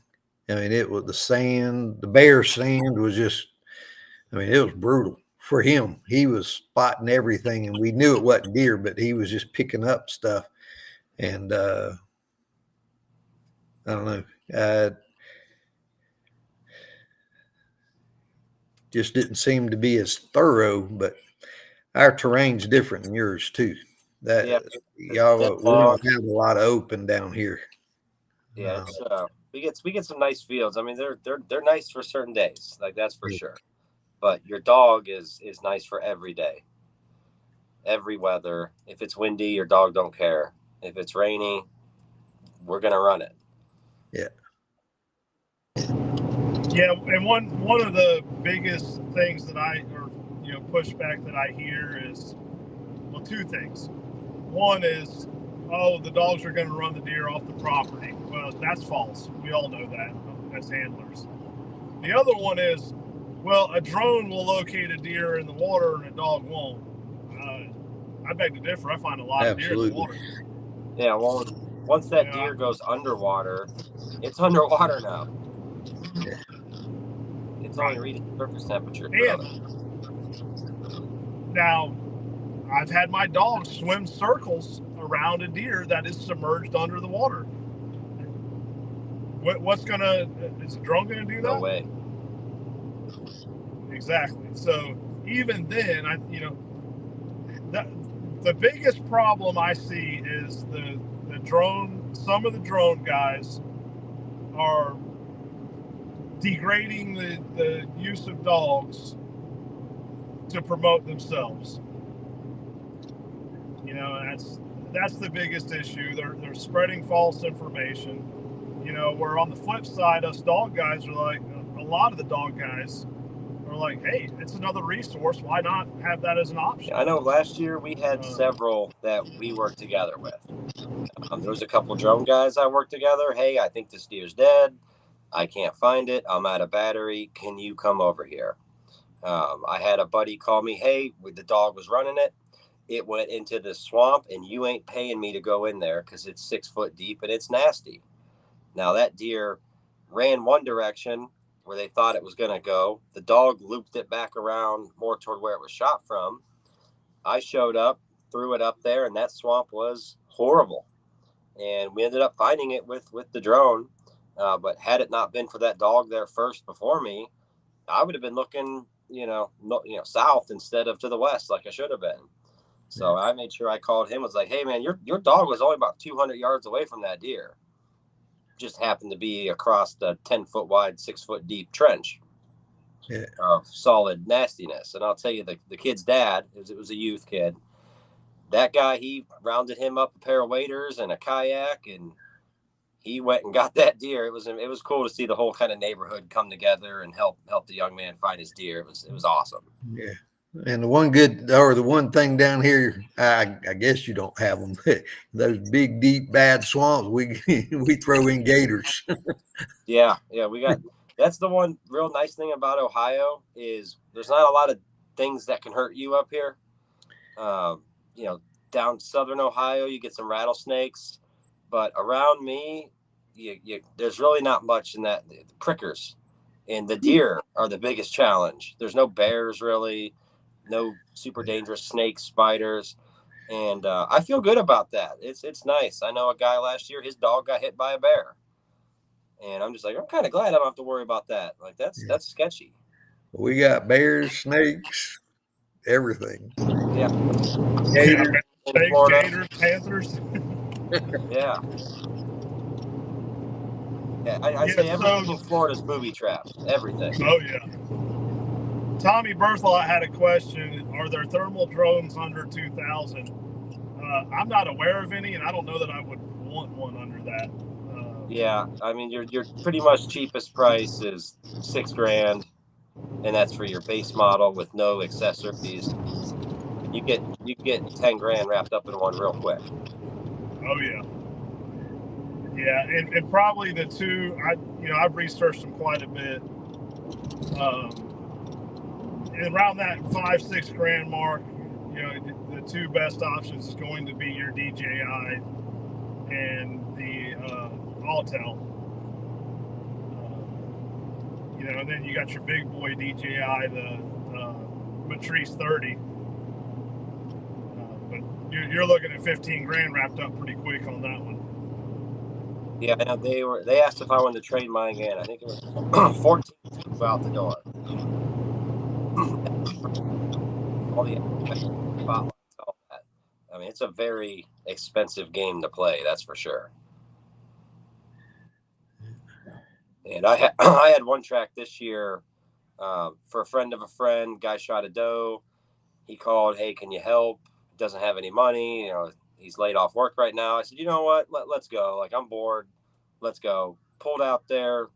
B: I mean, it was the bare sand was just, it was brutal for him. He was spotting everything, and we knew it wasn't deer, but he was just picking up stuff. And I don't know, just didn't seem to be as thorough, but our terrain's different than yours too. Y'all, we don't have a lot of open down here.
C: Yeah, we get some nice fields. I mean, they're nice for certain days, like that's for sure. But your dog is nice for every day, every weather. If it's windy, your dog don't care. If it's rainy, we're gonna run it.
B: Yeah.
A: Yeah, and one of the biggest things that pushback that I hear is, well, two things. One is, the dogs are going to run the deer off the property. Well, that's false. We all know that as handlers. The other one is, well, a drone will locate a deer in the water and a dog won't. I beg to differ. I find a lot of deer in the water.
C: Yeah, well, once that deer goes underwater, it's underwater now.
B: Yeah.
C: It's only reading surface temperature.
A: Now, I've had my dog swim circles around a deer that is submerged under the water. Is a drone gonna do that?
C: No way.
A: Exactly. So even then, the biggest problem I see is the drone. Some of the drone guys are degrading the use of dogs to promote themselves. that's the biggest issue. They're spreading false information. You know, where on the flip side, us dog guys are like, a lot of the dog guys are like, hey, it's another resource. Why not have that as an option?
C: I know last year we had several that we worked together with. There was a couple drone guys I worked together. Hey, I think this deer's dead. I can't find it. I'm out of battery. Can you come over here? I had a buddy call me. Hey, the dog was running it. It went into the swamp, and you ain't paying me to go in there because it's 6 foot deep and it's nasty. Now that deer ran one direction where they thought it was going to go. The dog looped it back around more toward where it was shot from. I showed up, threw it up there, and that swamp was horrible. And we ended up finding it with the drone. But had it not been for that dog there first before me, I would have been looking, south instead of to the west like I should have been. So I made sure I called him. Was like, hey man, your dog was only about 200 yards away from that deer. Just happened to be across the 10 foot wide, 6 foot deep trench of solid nastiness. And I'll tell you, the kid's dad, it was a youth kid. That guy, he rounded him up a pair of waders and a kayak, and he went and got that deer. It was cool to see the whole kind of neighborhood come together and help the young man find his deer. It was awesome.
B: Yeah. And the one thing down here, I guess you don't have them. Those big, deep, bad swamps, we throw in gators.
C: Yeah, we got. That's the one real nice thing about Ohio is there's not a lot of things that can hurt you up here. Down southern Ohio, you get some rattlesnakes, but around me, there's really not much in that. The prickers and the deer are the biggest challenge. There's no bears really. No super dangerous snakes, spiders, and I feel good about that. It's nice. I know a guy last year, his dog got hit by a bear, and I'm just like, I'm kind of glad I don't have to worry about that. Like that's sketchy.
B: We got bears, snakes, everything.
C: Yeah,
A: Gators, gators, panthers.
C: Yeah. I say everything in Florida is booby trapped. Everything.
A: Oh yeah. Tommy Berthelot had a question. Are there thermal drones under 2,000? I'm not aware of any, and I don't know that I would want one under that.
C: Yeah, I mean, your pretty much cheapest price is $6,000, and that's for your base model with no accessories. You get $10,000 wrapped up in one real quick.
A: Oh yeah. Yeah, and probably the two. I've researched them quite a bit. Around that $5-6 mark, the two best options is going to be your DJI and the Autel. And then you got your big boy DJI, the Matrice 30. But you're looking at $15,000 wrapped up pretty quick on that one.
C: Yeah, I know they asked if I wanted to trade mine in. I think it was 14 out the door. All the spotlights, all that. I mean, it's a very expensive game to play, that's for sure. And I had one track this year for a friend of a friend. Guy shot a doe. He called, hey, can you help? Doesn't have any money. He's laid off work right now. I said, you know what? Let's go. Like, I'm bored. Let's go. Pulled out there,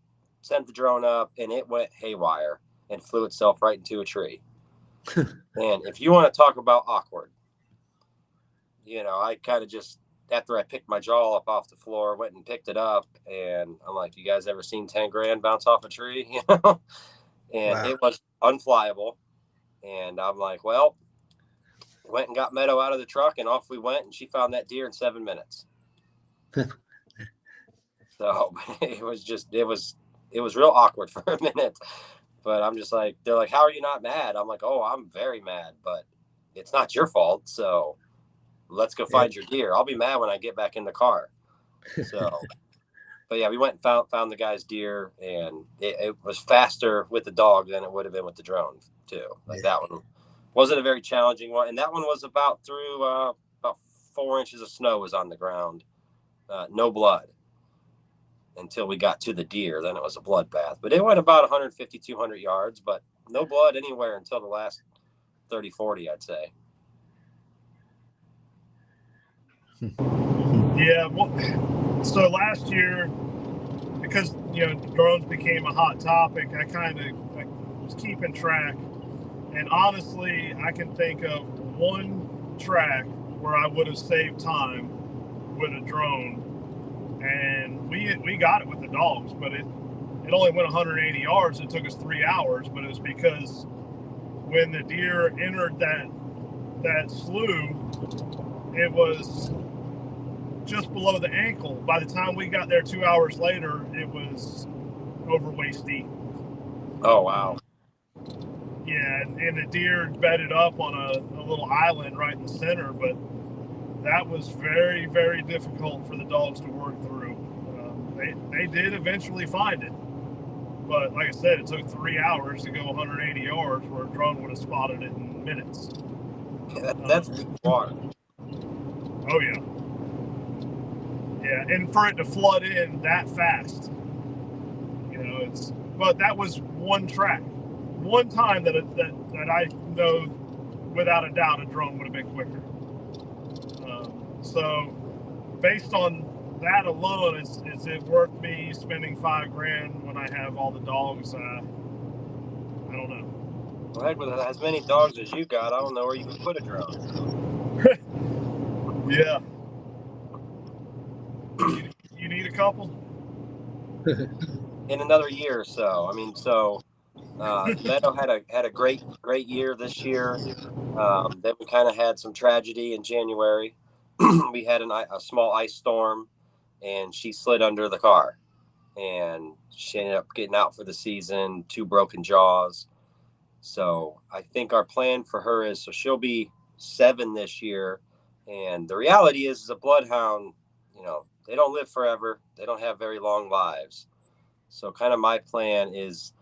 C: sent the drone up, and it went haywire and flew itself right into a tree. And if you want to talk about awkward, I kind of just, after I picked my jaw up off the floor, went and picked it up, and I'm like, you guys ever seen $10,000 bounce off a tree? And wow. It was unflyable. And I'm like, well, went and got Meadow out of the truck, and off we went, and she found that deer in 7 minutes. So it was real awkward for a minute. But I'm just like, they're like, how are you not mad? I'm like, oh, I'm very mad, but it's not your fault. So let's go find your deer. I'll be mad when I get back in the car. So, but yeah, we went and found the guy's deer, and it was faster with the dog than it would have been with the drone too. That one wasn't a very challenging one. And that one was about 4 inches of snow was on the ground. No blood. Until we got to the deer, then it was a bloodbath. But it went about 150, 200 yards, but no blood anywhere until the last 30, 40, I'd say.
A: Yeah. Well, so last year, because drones became a hot topic, I kind of was keeping track, and honestly, I can think of one track where I would have saved time with a drone, and we got it with the dogs, but it only went 180 yards. It took us 3 hours, but it was because when the deer entered that slough, it was just below the ankle. By the time we got there 2 hours later, it was over waist deep.
C: Oh, wow.
A: Yeah, and the deer bedded up on a little island right in the center, but that was very, very difficult for the dogs to work through. They did eventually find it, but like I said, it took 3 hours to go 180 yards, where a drone would have spotted it in minutes.
C: That's deep water.
A: Oh yeah. Yeah, and for it to flood in that fast, but that was one track. One time that I know without a doubt a drone would have been quicker. So based on that alone, is it worth me spending $5,000 when I have all the dogs? I don't know.
C: Well, heck, with as many dogs as you got, I don't know where you can put a drone.
A: Yeah. You need a couple?
C: In another year or so. I mean, Meadow had a great year this year. Then we kind of had some tragedy in January. We had a small ice storm, and she slid under the car, and she ended up getting out for the season, 2 broken jaws. So I think our plan for her is, so she'll be 7 this year. And the reality is a bloodhound, they don't live forever. They don't have very long lives. So kind of my plan is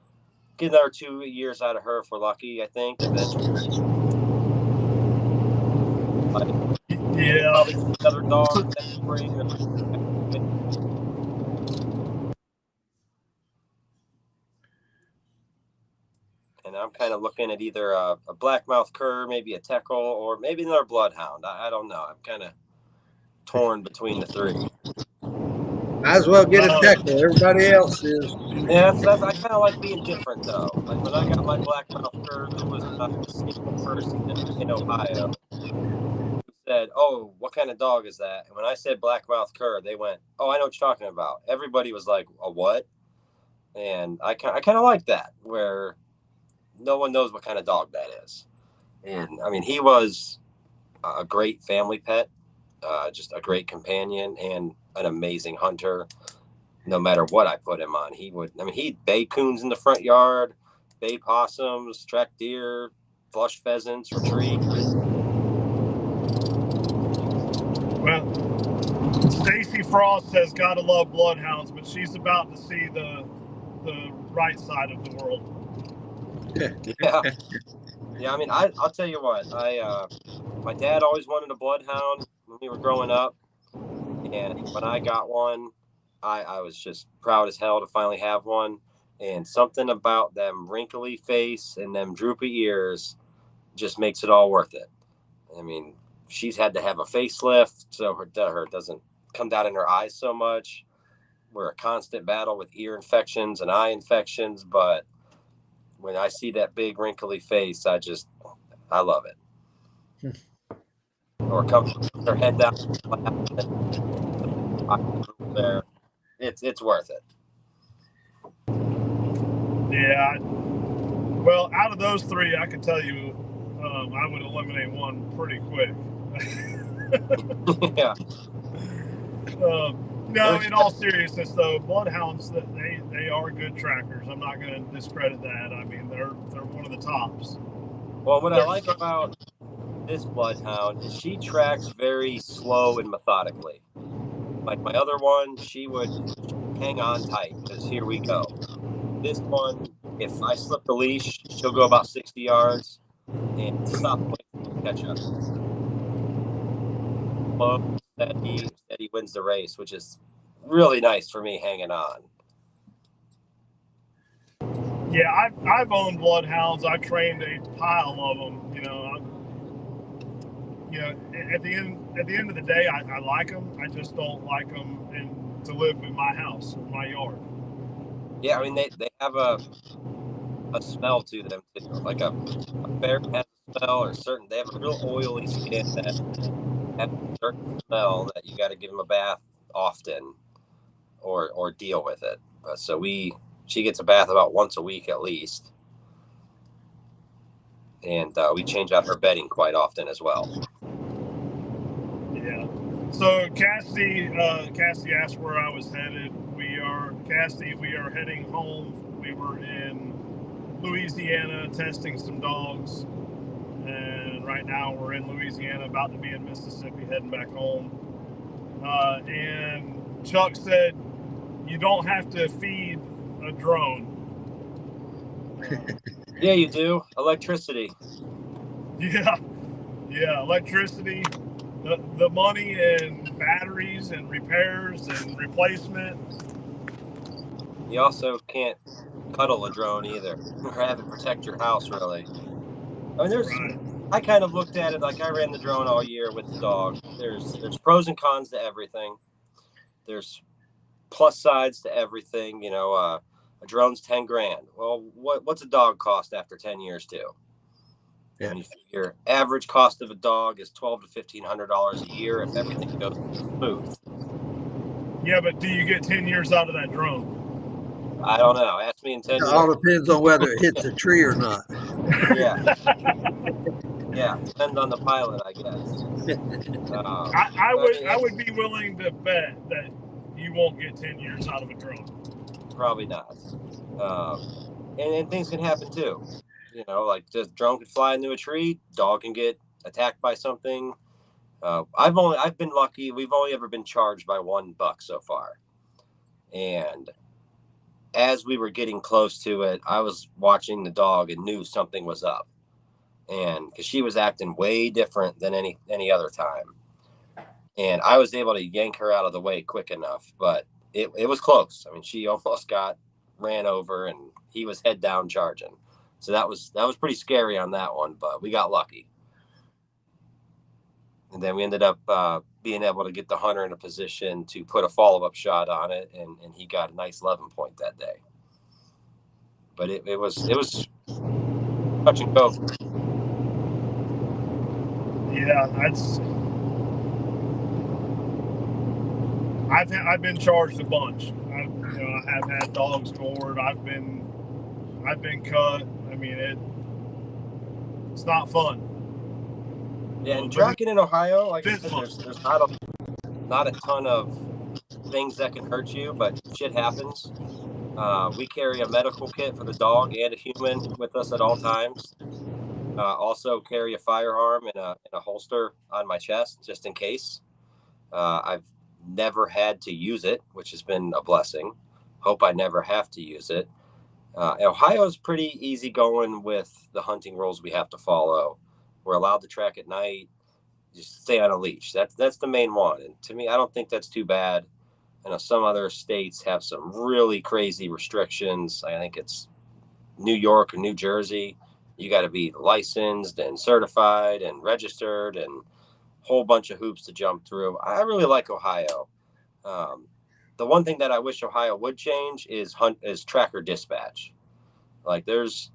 C: get another 2 years out of her if we're lucky, I think. Eventually.
A: Yeah.
C: Another dog next spring. And I'm kind of looking at either a blackmouth cur, maybe a Teckle, or maybe another bloodhound. I don't know. I'm kind of torn between the 3.
B: Might as well get a Teckle. Everybody else is.
C: Yeah, I kind of like being different, though. Like when I got my blackmouth cur, there was a single person in Ohio who said, "Oh, what kind of dog is that?" And when I said blackmouth cur, they went, "Oh, I know what you're talking about." Everybody was like, "A what?" And I kind of like that, where no one knows what kind of dog that is. And I mean, he was a great family pet, just a great companion and an amazing hunter. No matter what I put him on, he'd bay coons in the front yard, bay possums, track deer, flush pheasants, retrieve.
A: Well, Stacy Frost says gotta love bloodhounds, but she's about to see the right side of the world.
C: Yeah. I mean, I'll tell you what. My dad always wanted a bloodhound when we were growing up, and when I got one, I was just proud as hell to finally have one. And something about them wrinkly face and them droopy ears just makes it all worth it. I mean, she's had to have a facelift so her doesn't come down in her eyes so much. We're a constant battle with ear infections and eye infections, but when I see that big wrinkly face, I love it. Or come her head down there. It's worth it.
A: Yeah. Well, out of those 3, I can tell you, I would eliminate one pretty quick.
C: Yeah.
A: No, in all seriousness, though, bloodhounds, they are good trackers. I'm not going to discredit that. I mean, they're one of the tops.
C: Well, what I like about this bloodhound is she tracks very slow and methodically. Like my other one, she would hang on tight because here we go. This one, if I slip the leash, she'll go about 60 yards and stop and catch up. Slow, steady wins the race, which is really nice for me hanging on.
A: Yeah, I've owned bloodhounds. I've trained a pile of them. at the end of the day, I like them. I just don't like them to live in my house or my yard.
C: Yeah, I mean they have a smell to them too. Like a ferret has a smell, or they have a real oily skin that has a certain smell that you got to give them a bath often, or deal with it. So she gets a bath about once a week at least, and we change out her bedding quite often as well.
A: Yeah. So Cassidy asked where I was headed. We are heading home. We were in Louisiana testing some dogs, and right now we're in Louisiana, about to be in Mississippi, heading back home. And Chuck said you don't have to feed a drone.
C: Yeah, you do. Electricity.
A: Yeah, electricity. The money and batteries and repairs and replacement.
C: You also can't cuddle a drone either, or have it protect your house, really. I mean, I kind of looked at it like I ran the drone all year with the dog. There's pros and cons to everything. There's plus sides to everything. A drone's $10,000. Well, what's a dog cost after 10 years too? Yeah. And you figure average cost of a dog is $1,200 to $1,500 a year if everything goes smooth.
A: Yeah, but do you get 10 years out of that drone?
C: I don't know. Ask me in 10 years.
B: It all depends on whether it hits a tree or not.
C: Yeah. Yeah, depends on the pilot, I guess.
A: I would be willing to bet that you won't get 10 years out of a drone.
C: Probably not. And things can happen too. Like just drone could fly into a tree, dog can get attacked by something. I've been lucky. We've only ever been charged by one buck so far. And as we were getting close to it, I was watching the dog and knew something was up. And because she was acting way different than any other time. And I was able to yank her out of the way quick enough, but it was close. I mean, she almost got ran over and he was head down charging. So that was pretty scary on that one, but we got lucky. And then we ended up being able to get the hunter in a position to put a follow-up shot on it, and he got a nice 11 point that day. But it was touch and go.
A: Yeah, I've been charged a bunch. I have had dogs gored. I've been cut. I mean, it's not fun.
C: Yeah, and tracking in Ohio, like I said, there's not a ton of things that can hurt you, but shit happens. We carry a medical kit for the dog and a human with us at all times. Also carry a firearm in a holster on my chest just in case. I've never had to use it, which has been a blessing. Hope I never have to use it. Ohio is pretty easy going with the hunting rules we have to follow. We're allowed to track at night, just stay on a leash. That's the main one. And to me, I don't think that's too bad. I know some other states have some really crazy restrictions. I think it's New York or New Jersey. You got to be licensed and certified and registered and a whole bunch of hoops to jump through. I really like Ohio. The one thing that I wish Ohio would change is tracker dispatch. Like there's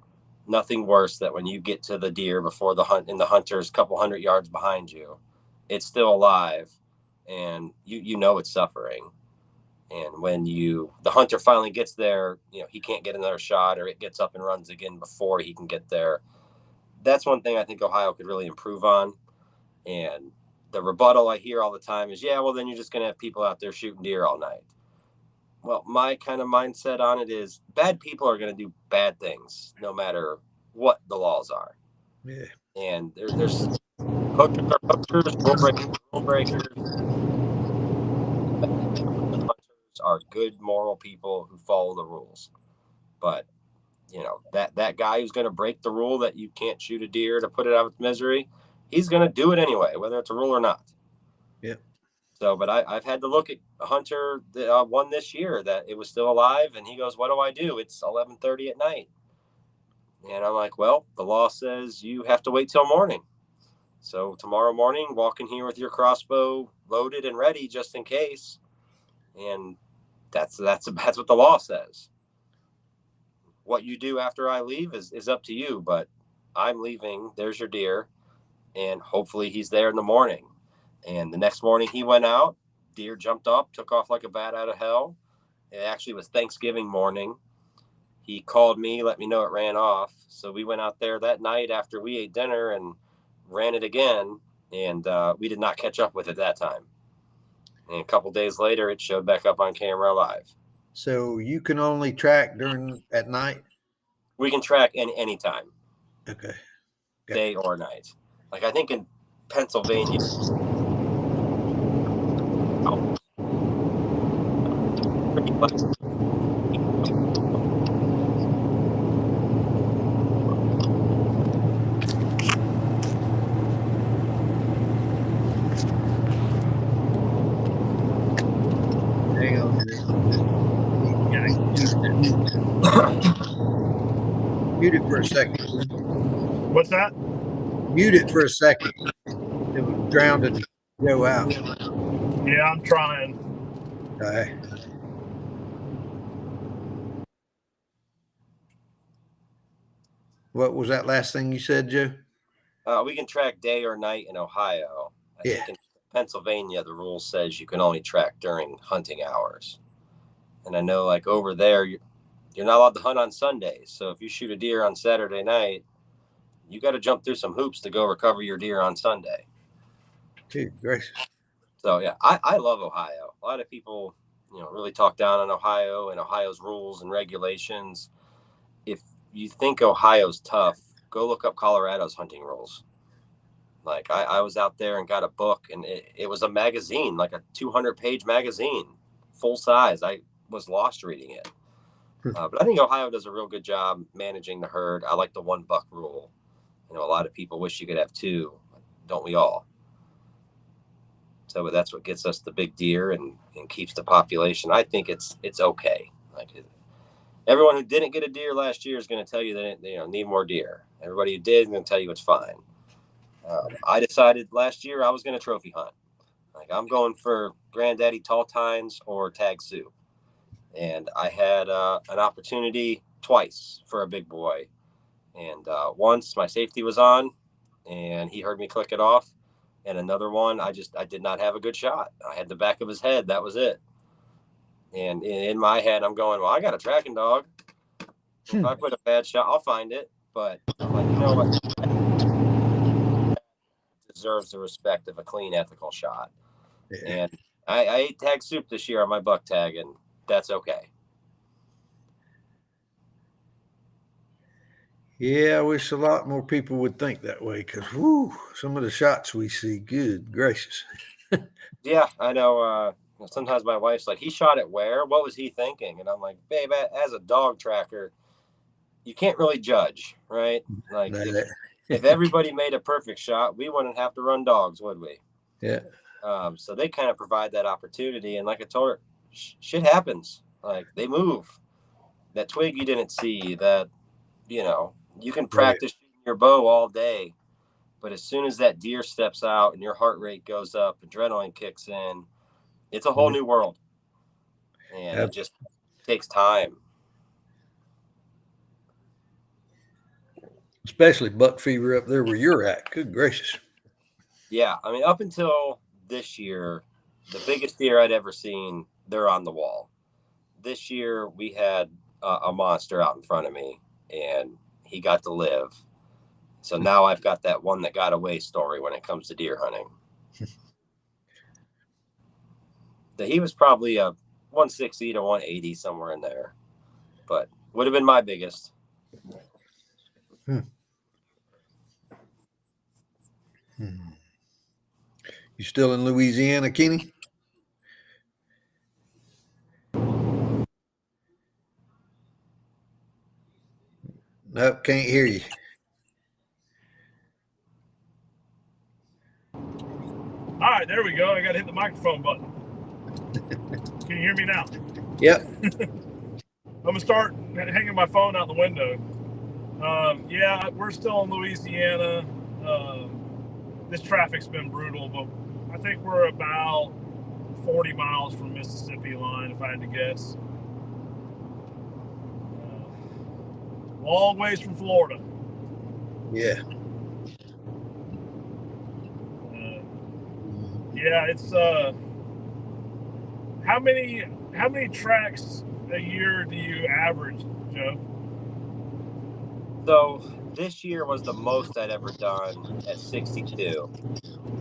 C: nothing worse than when you get to the deer before the hunt and the hunter's a couple hundred yards behind you. It's still alive and you know it's suffering. And when the hunter finally gets there, he can't get another shot or it gets up and runs again before he can get there. That's one thing I think Ohio could really improve on. And the rebuttal I hear all the time is, yeah, well, then you're just going to have people out there shooting deer all night. Well, my kind of mindset on it is bad people are going to do bad things no matter what the laws are.
B: Yeah.
C: And there's hookers are hookers, rule breakers. Hunters are good, moral people who follow the rules. But, that guy who's going to break the rule that you can't shoot a deer to put it out of its misery, he's going to do it anyway, whether it's a rule or not.
B: Yeah.
C: So, but I've had to look at a hunter that won this year that it was still alive, and he goes, "What do I do? It's 11:30 at night." And I'm like, "Well, the law says you have to wait till morning." So tomorrow morning, walk in here with your crossbow loaded and ready just in case. And that's what the law says. What you do after I leave is up to you, but I'm leaving. There's your deer. And hopefully he's there in the morning. And the next morning he went out, deer jumped up, took off like a bat out of hell. It actually was Thanksgiving morning. He called me, let me know it ran off. So we went out there that night after we ate dinner and ran it again. And we did not catch up with it that time. And a couple days later, it showed back up on camera live.
B: So you can only track at night?
C: We can track any time.
B: Okay.
C: Day or night. Like I think in Pennsylvania.
B: Hang on. Mute it for a second.
A: What's that?
B: Mute it for a second. It was drowned and go out.
A: Yeah, I'm trying.
B: Okay. What was that last thing you said, Joe?
C: We can track day or night in Ohio. I think in Pennsylvania, the rule says you can only track during hunting hours. And I know like over there, you're not allowed to hunt on Sundays. So if you shoot a deer on Saturday night, you got to jump through some hoops to go recover your deer on Sunday.
B: Good gracious.
C: So yeah, I love Ohio. A lot of people, really talk down on Ohio and Ohio's rules and regulations. If you think Ohio's tough, go look up Colorado's hunting rules. Like I was out there and got a book, and it was a magazine, like a 200-page magazine, full size. I was lost reading it. But I think Ohio does a real good job managing the herd. I like the 1 buck rule. A lot of people wish you could have 2, don't we all? So that's what gets us the big deer and keeps the population. I think it's okay. Like everyone who didn't get a deer last year is going to tell you that they need more deer. Everybody who did is going to tell you it's fine. I decided last year I was going to trophy hunt. Like I'm going for Granddaddy Tall Tines or Tag Soup. And I had an opportunity twice for a big boy. And once my safety was on and he heard me click it off. And another one, I did not have a good shot. I had the back of his head. That was it. And in my head, I'm going, well, I got a tracking dog. If I put a bad shot, I'll find it. But I'm like, you know what? It deserves the respect of a clean, ethical shot. Yeah. And I ate Tag Soup this year on my buck tag, and that's okay.
B: Yeah, I wish a lot more people would think that way because, some of the shots we see, good gracious.
C: Yeah, I know. Sometimes my wife's like, he shot it where? What was he thinking? And I'm like, babe, as a dog tracker, you can't really judge, right? Like if everybody made a perfect shot, we wouldn't have to run dogs, would we?
B: Yeah.
C: So they kind of provide that opportunity. And like I told her, shit happens. Like they move. That twig you didn't see, that, you can practice shooting your bow all day. But as soon as that deer steps out and your heart rate goes up, adrenaline kicks in, it's a whole new world. And it just takes time.
B: Especially buck fever up there where you're at. Good gracious.
C: Yeah. I mean, up until this year, the biggest deer I'd ever seen, they're on the wall. This year, we had a monster out in front of me, and he got to live. So now I've got that one that got away story when it comes to deer hunting. He was probably a 160 to 180, somewhere in there, but would have been my biggest.
B: You still in Louisiana, Kenny? Nope, can't hear you.
A: All right, there we go. I got to hit the microphone button. Can you hear me now?
B: Yep.
A: I'm going to start hanging my phone out the window. Yeah, we're still in Louisiana. this traffic's been brutal, but I think we're about 40 miles from Mississippi line, if I had to guess. Long ways from Florida.
B: Yeah.
A: Yeah, it's how many tracks a year do you average, Joe?
C: So this year was the most I'd ever done at 62.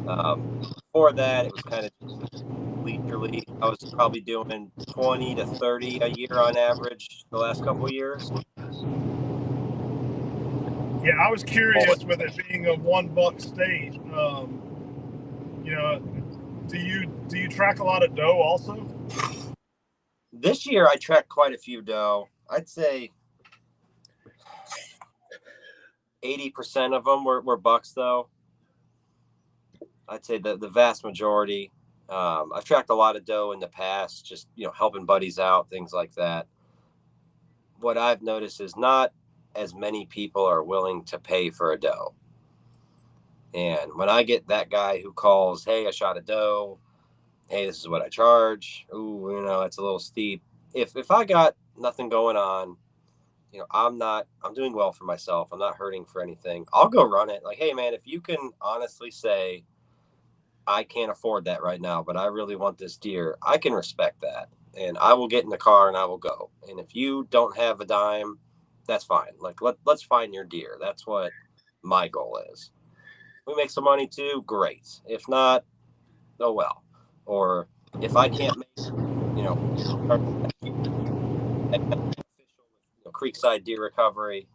C: Before that, it was kind of leisurely. I was probably doing 20 to 30 a year on average the last couple of years.
A: Yeah, I was curious with it being a $1 state. You know, do you track a lot of doe also?
C: This year, I tracked quite a few doe. I'd say 80% of them were bucks, though. I'd say the vast majority. I've tracked a lot of doe in the past, just, helping buddies out, things like that. What I've noticed is not as many people are willing to pay for a doe. And when I get that guy who calls, hey, I shot a doe. Hey, this is what I charge. Ooh, it's a little steep. If I got nothing going on, I'm doing well for myself. I'm not hurting for anything. I'll go run it. Like, hey man, if you can honestly say, I can't afford that right now, but I really want this deer, I can respect that. And I will get in the car and I will go. And if you don't have a dime, that's fine. Like, let's find your deer. That's what my goal is. We make some money too, great. If not, oh well. Or if I can't make, Creekside Deer Recovery,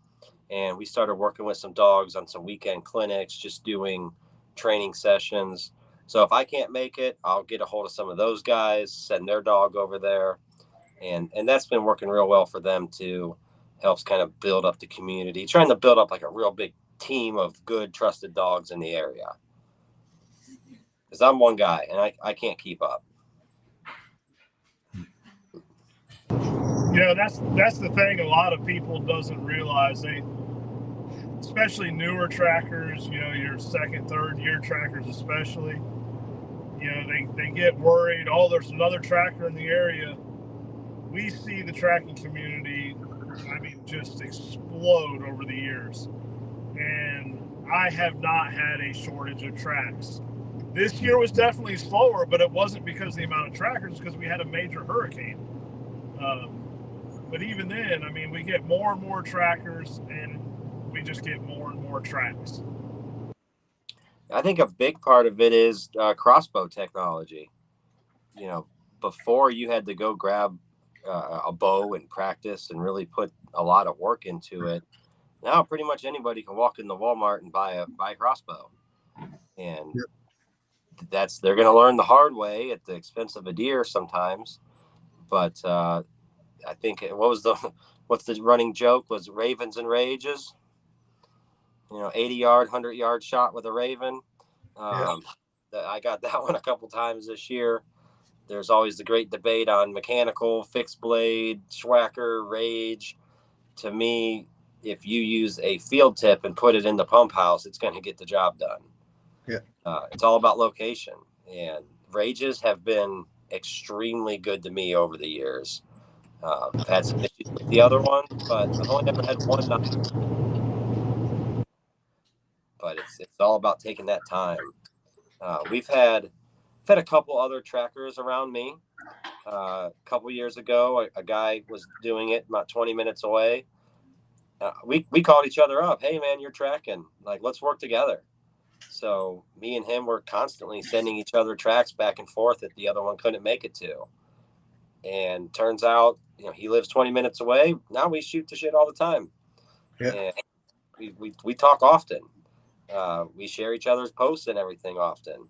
C: and we started working with some dogs on some weekend clinics, just doing training sessions. So if I can't make it, I'll get a hold of some of those guys, send their dog over there, and that's been working real well for them too. Helps kind of build up the community, trying to build up like a real big team of good, trusted dogs in the area. Because I'm one guy and I can't keep up.
A: That's the thing a lot of people doesn't realize. Especially newer trackers, your second, third year trackers especially, they get worried. Oh, there's another tracker in the area. We see the tracking community, just explode over the years. And I have not had a shortage of tracks. This year was definitely slower, but it wasn't because of the amount of trackers, because we had a major hurricane. But even then, we get more and more trackers, and we just get more and more tracks.
C: I think a big part of it is crossbow technology. Before you had to go grab a bow and practice and really put a lot of work into it. Now pretty much anybody can walk into Walmart and buy a crossbow, and they're going to learn the hard way at the expense of a deer sometimes. But I think what's the running joke was Ravens and Rages. 80-yard, 100-yard shot with a Raven. I got that one a couple times this year. There's always the great debate on mechanical, fixed blade, Schwacker, Rage. To me, if you use a field tip and put it in the pump house, it's going to get the job done.
B: Yeah.
C: It's all about location. And Rages have been extremely good to me over the years. I've had some issues with the other one, but I've only ever had one knock. But it's all about taking that time. We've had a couple other trackers around me. A couple years ago, a guy was doing it about 20 minutes away. We called each other up. Hey, man, you're tracking. Like, let's work together. So me and him were constantly sending each other tracks back and forth that the other one couldn't make it to. And turns out, he lives 20 minutes away. Now we shoot the shit all the time.
B: Yeah.
C: And we talk often. We share each other's posts and everything often.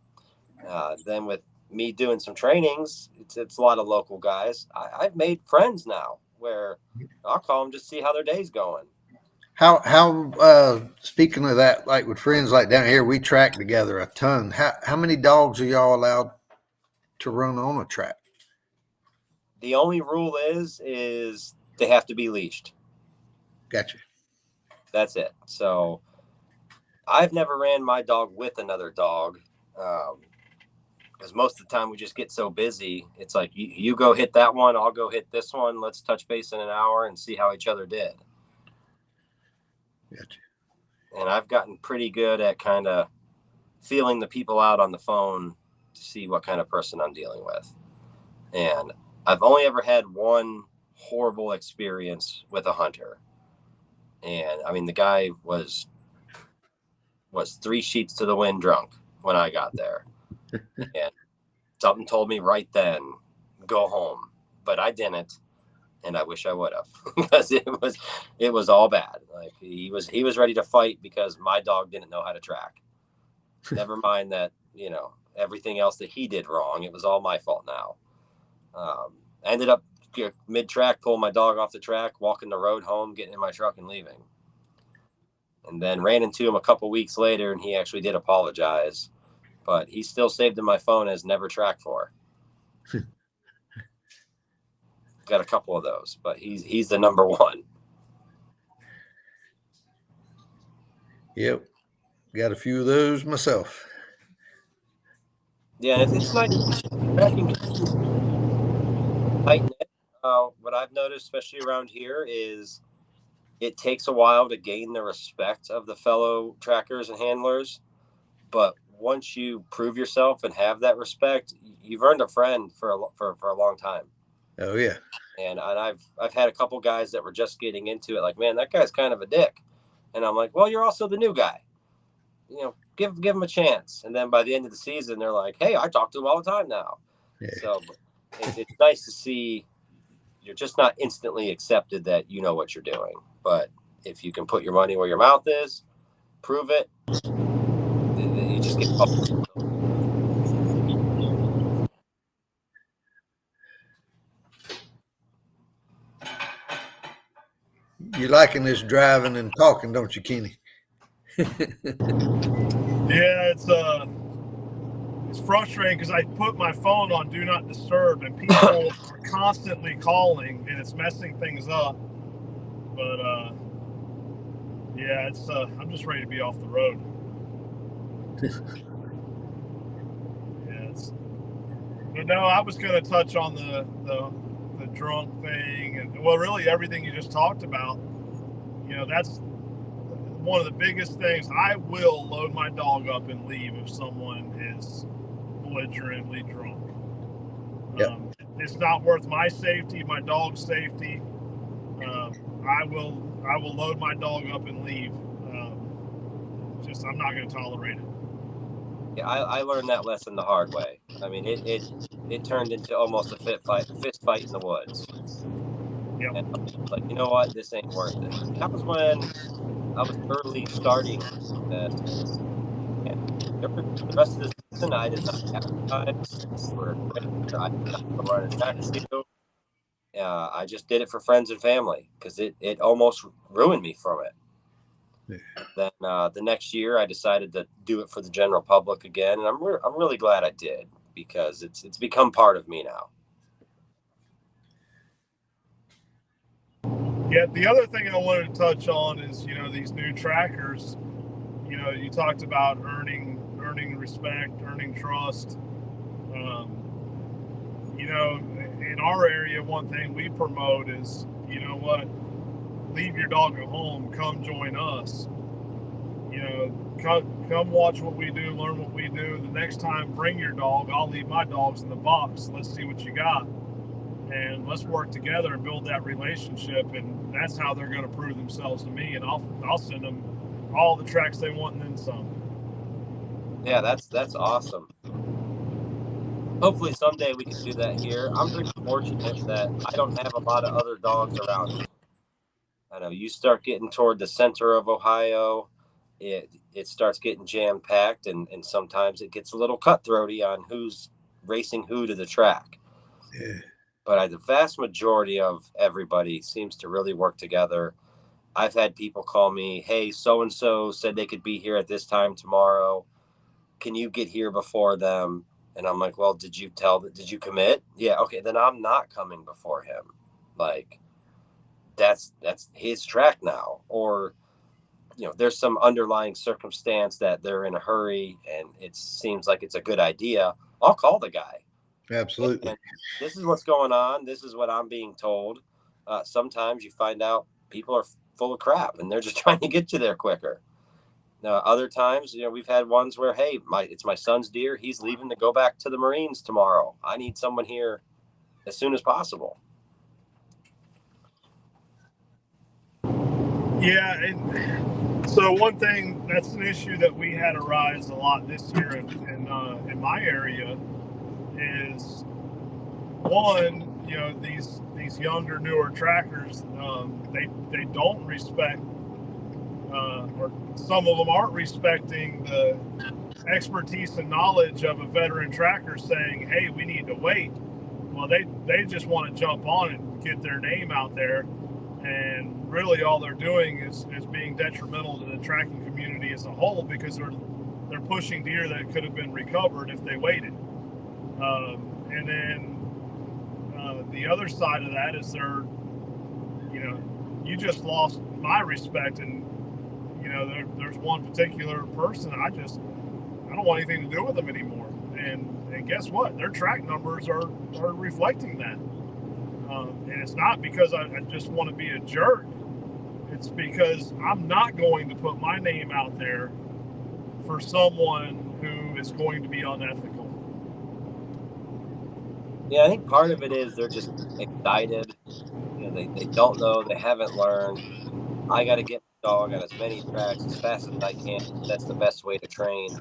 C: Then with me doing some trainings, it's a lot of local guys. I've made friends now where I'll call them just to see how their day's going.
B: How speaking of that, like with friends like down here, we track together a ton. How many dogs are y'all allowed to run on a track?
C: The only rule is they have to be leashed.
B: Gotcha.
C: That's it. So I've never ran my dog with another dog. Because most of the time we just get so busy. It's like you go hit that one, I'll go hit this one. Let's touch base in an hour and see how each other did.
B: Gotcha.
C: And I've gotten pretty good at kind of feeling the people out on the phone to see what kind of person I'm dealing with. And I've only ever had one horrible experience with a hunter. And I mean, the guy was 3 sheets to the wind drunk when I got there. And something told me right then, go home. But I didn't. And I wish I would have, because it was all bad. Like he was ready to fight because my dog didn't know how to track. Never mind that, everything else that he did wrong. It was all my fault now. I ended up mid-track, pulling my dog off the track, walking the road home, getting in my truck and leaving. And then ran into him a couple weeks later, and he actually did apologize. But he still saved in my phone as never tracked for. Got a couple of those, but he's the number one.
B: Yep. Got a few of those myself.
C: Yeah, and it's nice tracking. Tighten it. What I've noticed, especially around here, is it takes a while to gain the respect of the fellow trackers and handlers. But once you prove yourself and have that respect, you've earned a friend for a long time.
B: Oh yeah.
C: And I've had a couple guys that were just getting into it, like, man, that guy's kind of a dick. And I'm like, well, you're also the new guy. Give him a chance. And then by the end of the season, they're like, hey, I talk to him all the time now. Yeah. So it's nice to see you're just not instantly accepted that you know what you're doing. But if you can put your money where your mouth is, prove it, you just get published.
B: You're liking this driving and talking, don't you, Kenny?
A: Yeah, it's frustrating because I put my phone on Do Not Disturb and people are constantly calling and it's messing things up. But yeah, I'm just ready to be off the road. But no, I was going to touch on the drunk thing and, well, really everything you just talked about. That's one of the biggest things. I will load my dog up and leave if someone is belligerently drunk.
B: Yep.
A: It's not worth my safety, my dog's safety. I will load my dog up and leave. I'm not going to tolerate it.
C: Yeah, I learned that lesson the hard way. I mean, it turned into almost a fist fight in the woods.
A: Yep.
C: And I was like, you know what? This ain't worth it. That was when I was early starting this. And the rest of the season, I did not advertise for I did not run a track field. I just did it for friends and family because it almost ruined me from it. Yeah. Then the next year, I decided to do it for the general public again, and I'm really glad I did because it's become part of me now.
A: Yeah, the other thing I wanted to touch on is these new trackers. You talked about earning respect, earning trust. In our area, one thing we promote is, leave your dog at home, come join us. Come watch what we do, learn what we do. The next time, bring your dog. I'll leave my dogs in the box. Let's see what you got. And let's work together and build that relationship. And that's how they're going to prove themselves to me. And I'll send them all the tracks they want and then some.
C: Yeah, that's awesome. Hopefully someday we can do that here. I'm pretty fortunate that I don't have a lot of other dogs around me. I know you start getting toward the center of Ohio, it starts getting jam-packed, and sometimes it gets a little cutthroaty on who's racing who to the track.
B: Yeah.
C: But the vast majority of everybody seems to really work together. I've had people call me, hey, so-and-so said they could be here at this time tomorrow. Can you get here before them? And I'm like, well, did you commit? Yeah. Okay. Then I'm not coming before him. Like that's his track now. Or there's some underlying circumstance that they're in a hurry and it seems like it's a good idea, I'll call the guy.
B: Absolutely.
C: And this is what's going on. This is what I'm being told. Sometimes you find out people are full of crap and they're just trying to get you there quicker. Other times, we've had ones where, hey, it's my son's deer. He's leaving to go back to the Marines tomorrow. I need someone here as soon as possible.
A: Yeah, and so one thing that's an issue that we had arise a lot this year in my area is one, these younger, newer trackers, they don't respect, or some of them aren't respecting the expertise and knowledge of a veteran tracker saying, hey, we need to wait. Well, they just want to jump on it and get their name out there. And really all they're doing is being detrimental to the tracking community as a whole, because they're pushing deer that could have been recovered if they waited. And then the other side of that is you just lost my respect. And, there's one particular person I don't want anything to do with them anymore. And guess what? Their track numbers are reflecting that. And it's not because I just want to be a jerk. It's because I'm not going to put my name out there for someone who is going to be unethical.
C: Yeah, I think part of it is they're just excited. They don't know. They haven't learned. I got to get my dog on as many tracks as fast as I can. That's the best way to train.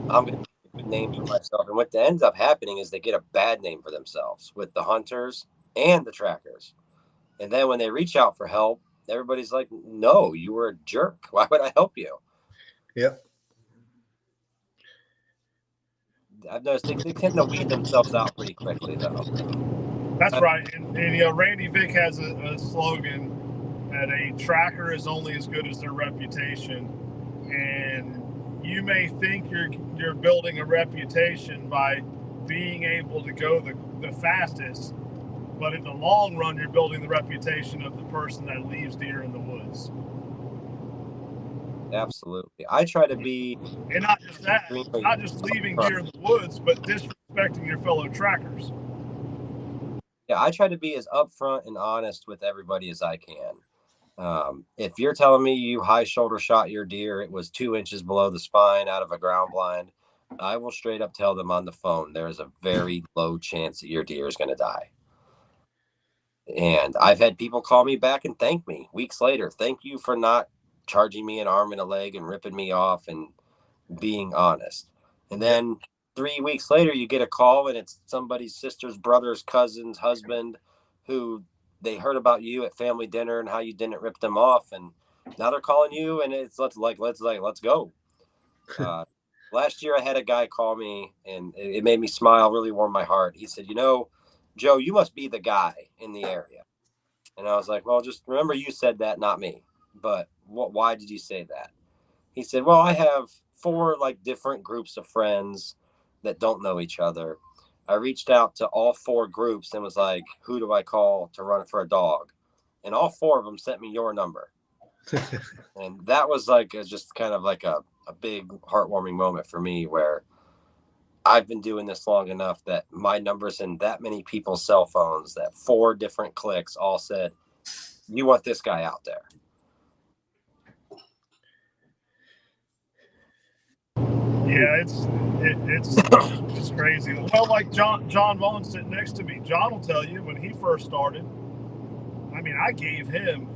C: I'm going to make a good name for myself. And what ends up happening is they get a bad name for themselves with the hunters and the trackers. And then when they reach out for help, everybody's like, no, you were a jerk. Why would I help you?
B: Yep.
C: I've noticed they tend to weed themselves out pretty quickly, though.
A: That's right. And Randy Vick has a slogan that a tracker is only as good as their reputation. And you may think you're building a reputation by being able to go the fastest, but in the long run, you're building the reputation of the person that leaves deer in the woods.
C: Absolutely. I try to be...
A: And not just that, not just leaving deer in the woods, but disrespecting your fellow trackers.
C: Yeah, I try to be as upfront and honest with everybody as I can. If you're telling me you high shoulder shot your deer, it was 2 inches below the spine out of a ground blind, I will straight up tell them on the phone, there is a very low chance that your deer is going to die. And I've had people call me back and thank me weeks later. Thank you for not charging me an arm and a leg and ripping me off and being honest. And then 3 weeks later, you get a call and it's somebody's sister's brother's cousin's husband who they heard about you at family dinner and how you didn't rip them off. And now they're calling you and it's let's go. Last year I had a guy call me and it made me smile, really warmed my heart. He said, Joe, you must be the guy in the area. And I was like, well, just remember you said that, not me. But why did you say that? He said, well, I have 4 different groups of friends that don't know each other. I reached out to all 4 groups and was like, who do I call to run for a dog? And all 4 of them sent me your number. And that was just kind of like a big heartwarming moment for me, where I've been doing this long enough that my number's in that many people's cell phones that 4 different clicks all said, you want this guy out there.
A: Yeah, it's crazy. Well, like John Vaughn sitting next to me, John will tell you when he first started, I gave him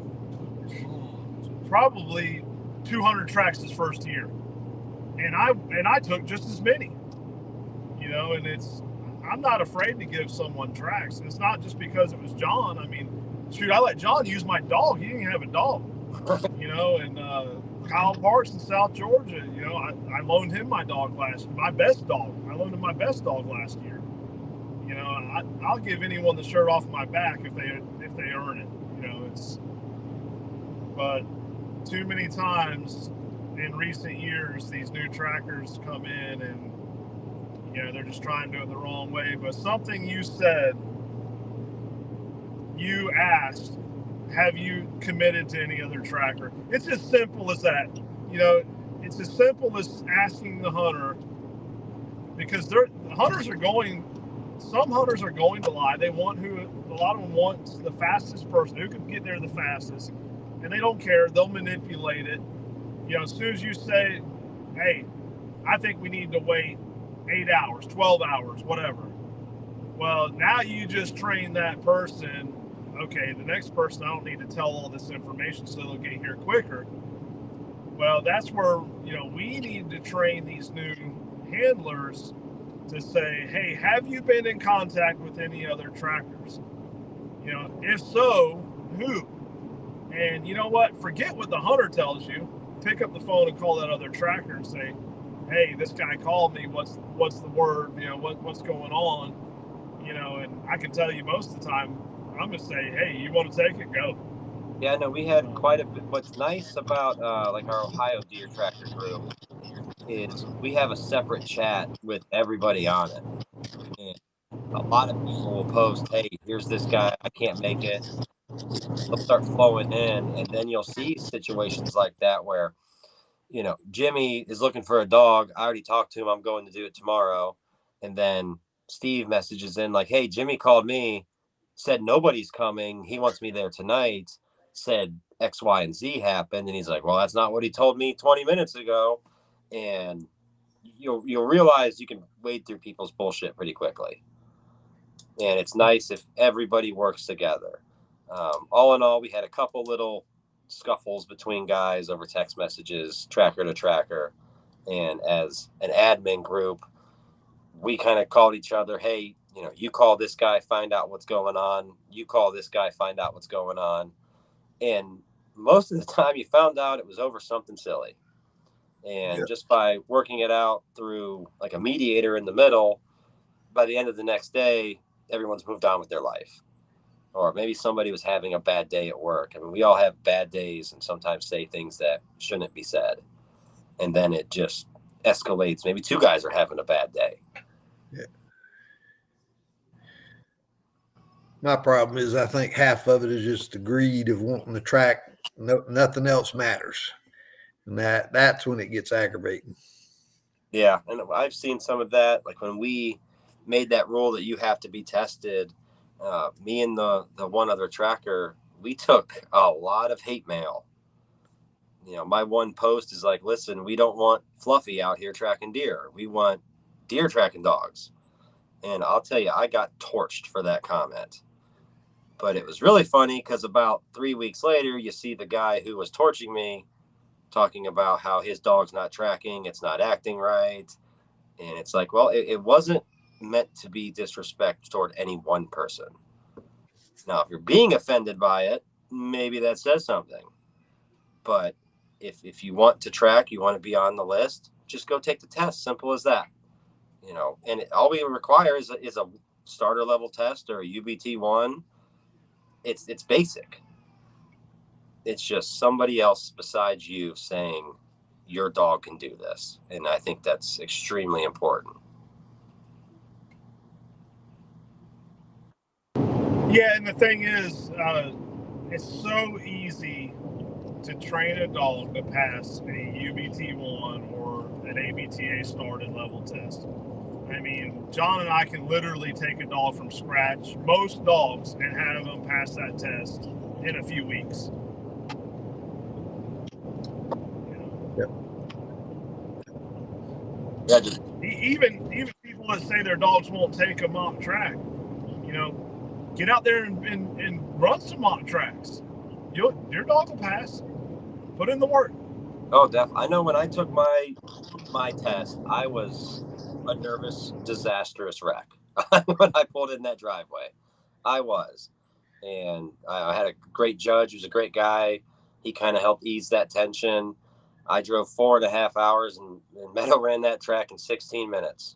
A: probably 200 tracks his first year, and I took just as many. And I'm not afraid to give someone tracks. And it's not just because it was John. I let John use my dog. He didn't even have a dog. And Kyle Parks in South Georgia, I loaned him my best dog. I loaned him my best dog last year. I'll give anyone the shirt off my back if they earn it. But too many times in recent years, these new trackers come in and they're just trying to do it the wrong way. But something you said, you asked have you committed to any other tracker? It's as simple as that. You know, it's as simple as asking the hunter, because some hunters are going to lie. They want a lot of them want the fastest person who can get there the fastest, and they don't care. They'll manipulate it. You know, as soon as you say, hey, I think we need to wait 8 hours, 12 hours, whatever. Well, now you just train that person. Okay, the next person, I don't need to tell all this information so they'll get here quicker. Well, that's where, you know, we need to train these new handlers to say, hey, have you been in contact with any other trackers? You know, if so, who? And you know what? Forget what the hunter tells you. Pick up the phone and call that other tracker and say, hey, this guy called me. What's the word? You know, what's going on? You know, and I can tell you most of the time, I'm going to say, hey, you want to take it? Go.
C: Yeah, no, we had quite a bit. What's nice about like our Ohio deer tracker group is we have a separate chat with everybody on it. And a lot of people will post, hey, here's this guy, I can't make it. They'll start flowing in, and then you'll see situations like that where, you know, Jimmy is looking for a dog. I already talked to him. I'm going to do it tomorrow. And then Steve messages in like, hey, Jimmy called me, said nobody's coming. He wants me there tonight, said X, Y, and Z happened. And he's like, well, that's not what he told me 20 minutes ago. And you'll realize you can wade through people's bullshit pretty quickly. And it's nice if everybody works together. All in all, we had a couple little scuffles between guys over text messages, tracker to tracker. And as an admin group, we kind of called each other, hey, you know, you call this guy, find out what's going on. You call this guy, find out what's going on. And most of the time you found out it was over something silly. And just by working it out through like a mediator in the middle, by the end of the next day, everyone's moved on with their life. Or maybe somebody was having a bad day at work. I mean, we all have bad days and sometimes say things that shouldn't be said. And then it just escalates. Maybe two guys are having a bad day.
B: Yeah. My problem is I think half of it is just the greed of wanting to track. Nothing else matters. And that's when it gets aggravating.
C: Yeah. And I've seen some of that. Like when we made that rule that you have to be tested, me and the one other tracker, we took a lot of hate mail. You know, my one post is like, listen, we don't want Fluffy out here tracking deer. We want deer tracking dogs. And I'll tell you, I got torched for that comment. But it was really funny because about 3 weeks later, you see the guy who was torching me talking about how his dog's not tracking, it's not acting right. And it's like, well, it wasn't meant to be disrespect toward any one person. Now, if you're being offended by it, maybe that says something. But if you want to track, you want to be on the list, just go take the test. Simple as that. You know, and all we require is a starter level test or a UBT1. It's basic. It's just somebody else besides you saying your dog can do this. And I think that's extremely important.
A: Yeah, and the thing is, it's so easy to train a dog to pass a UBT1 or an ABTA started level test. I mean, John and I can literally take a dog from scratch, most dogs, and have them pass that test in a few weeks.
C: Yeah, just,
A: even people that say their dogs won't take a mock track, you know, get out there and run some mock tracks. Your dog will pass. Put in the work.
C: Oh, definitely. I know when I took my test, I was a nervous, disastrous wreck when I pulled in that driveway. I was. And I had a great judge. He was a great guy. He kind of helped ease that tension. I drove 4.5 hours and Meadow ran that track in 16 minutes.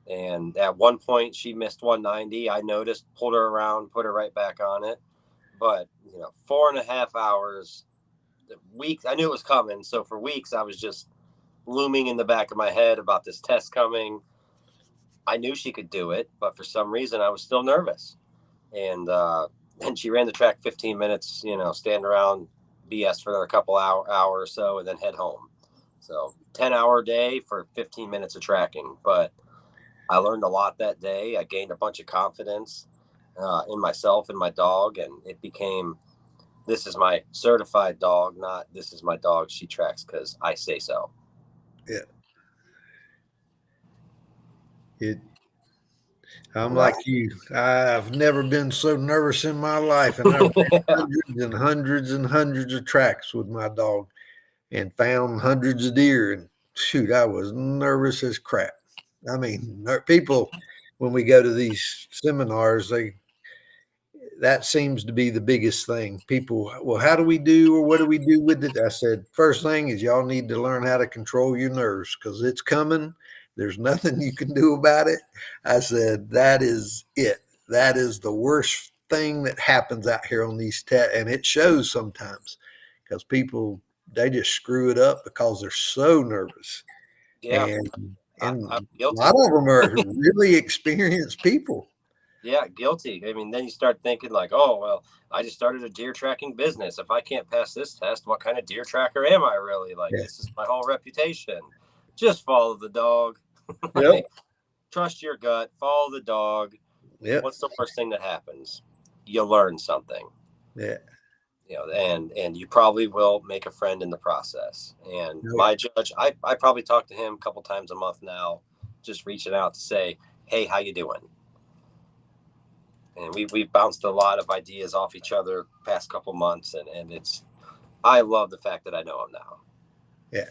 C: And at one point she missed 190. I noticed, pulled her around, put her right back on it. But, you know, 4.5 hours, weeks, I knew it was coming. So for weeks, I was just looming in the back of my head about this test coming. I knew she could do it, but for some reason I was still nervous. And, And she ran the track 15 minutes, stand around BS for another couple hour or so, and then head home. So 10-hour day for 15 minutes of tracking. But I learned a lot that day. I gained a bunch of confidence in myself and my dog, and it became, this is my certified dog, not this is my dog. She tracks because I say so.
B: Yeah. I'm like you. I've never been so nervous in my life, and I've ran hundreds and hundreds and hundreds of tracks with my dog, and found hundreds of deer. And shoot, I was nervous as crap. I mean, people, when we go to these seminars, that seems to be the biggest thing. People, well, how do we do, or what do we do with it? I said, first thing is y'all need to learn how to control your nerves, because it's coming. There's nothing you can do about it. I said, that is it. That is the worst thing that happens out here on these tests. And it shows sometimes, because people, they just screw it up because they're so nervous.
C: Yeah.
B: And
C: I'm
B: a
C: guilty.
B: lot of them are really experienced people.
C: Yeah, guilty. I mean, then you start thinking like, oh, well, I just started a deer tracking business. If I can't pass this test, what kind of deer tracker am I really? Like, This is my whole reputation. Just follow the dog.
B: Yep.
C: Trust your gut. Follow the dog.
B: Yep.
C: What's the worst thing that happens? You learn something.
B: Yeah.
C: And you probably will make a friend in the process. And my judge, I probably talk to him a couple times a month now, just reaching out to say, hey, how you doing? And we've bounced a lot of ideas off each other past couple months, and I love the fact that I know him now.
B: Yeah.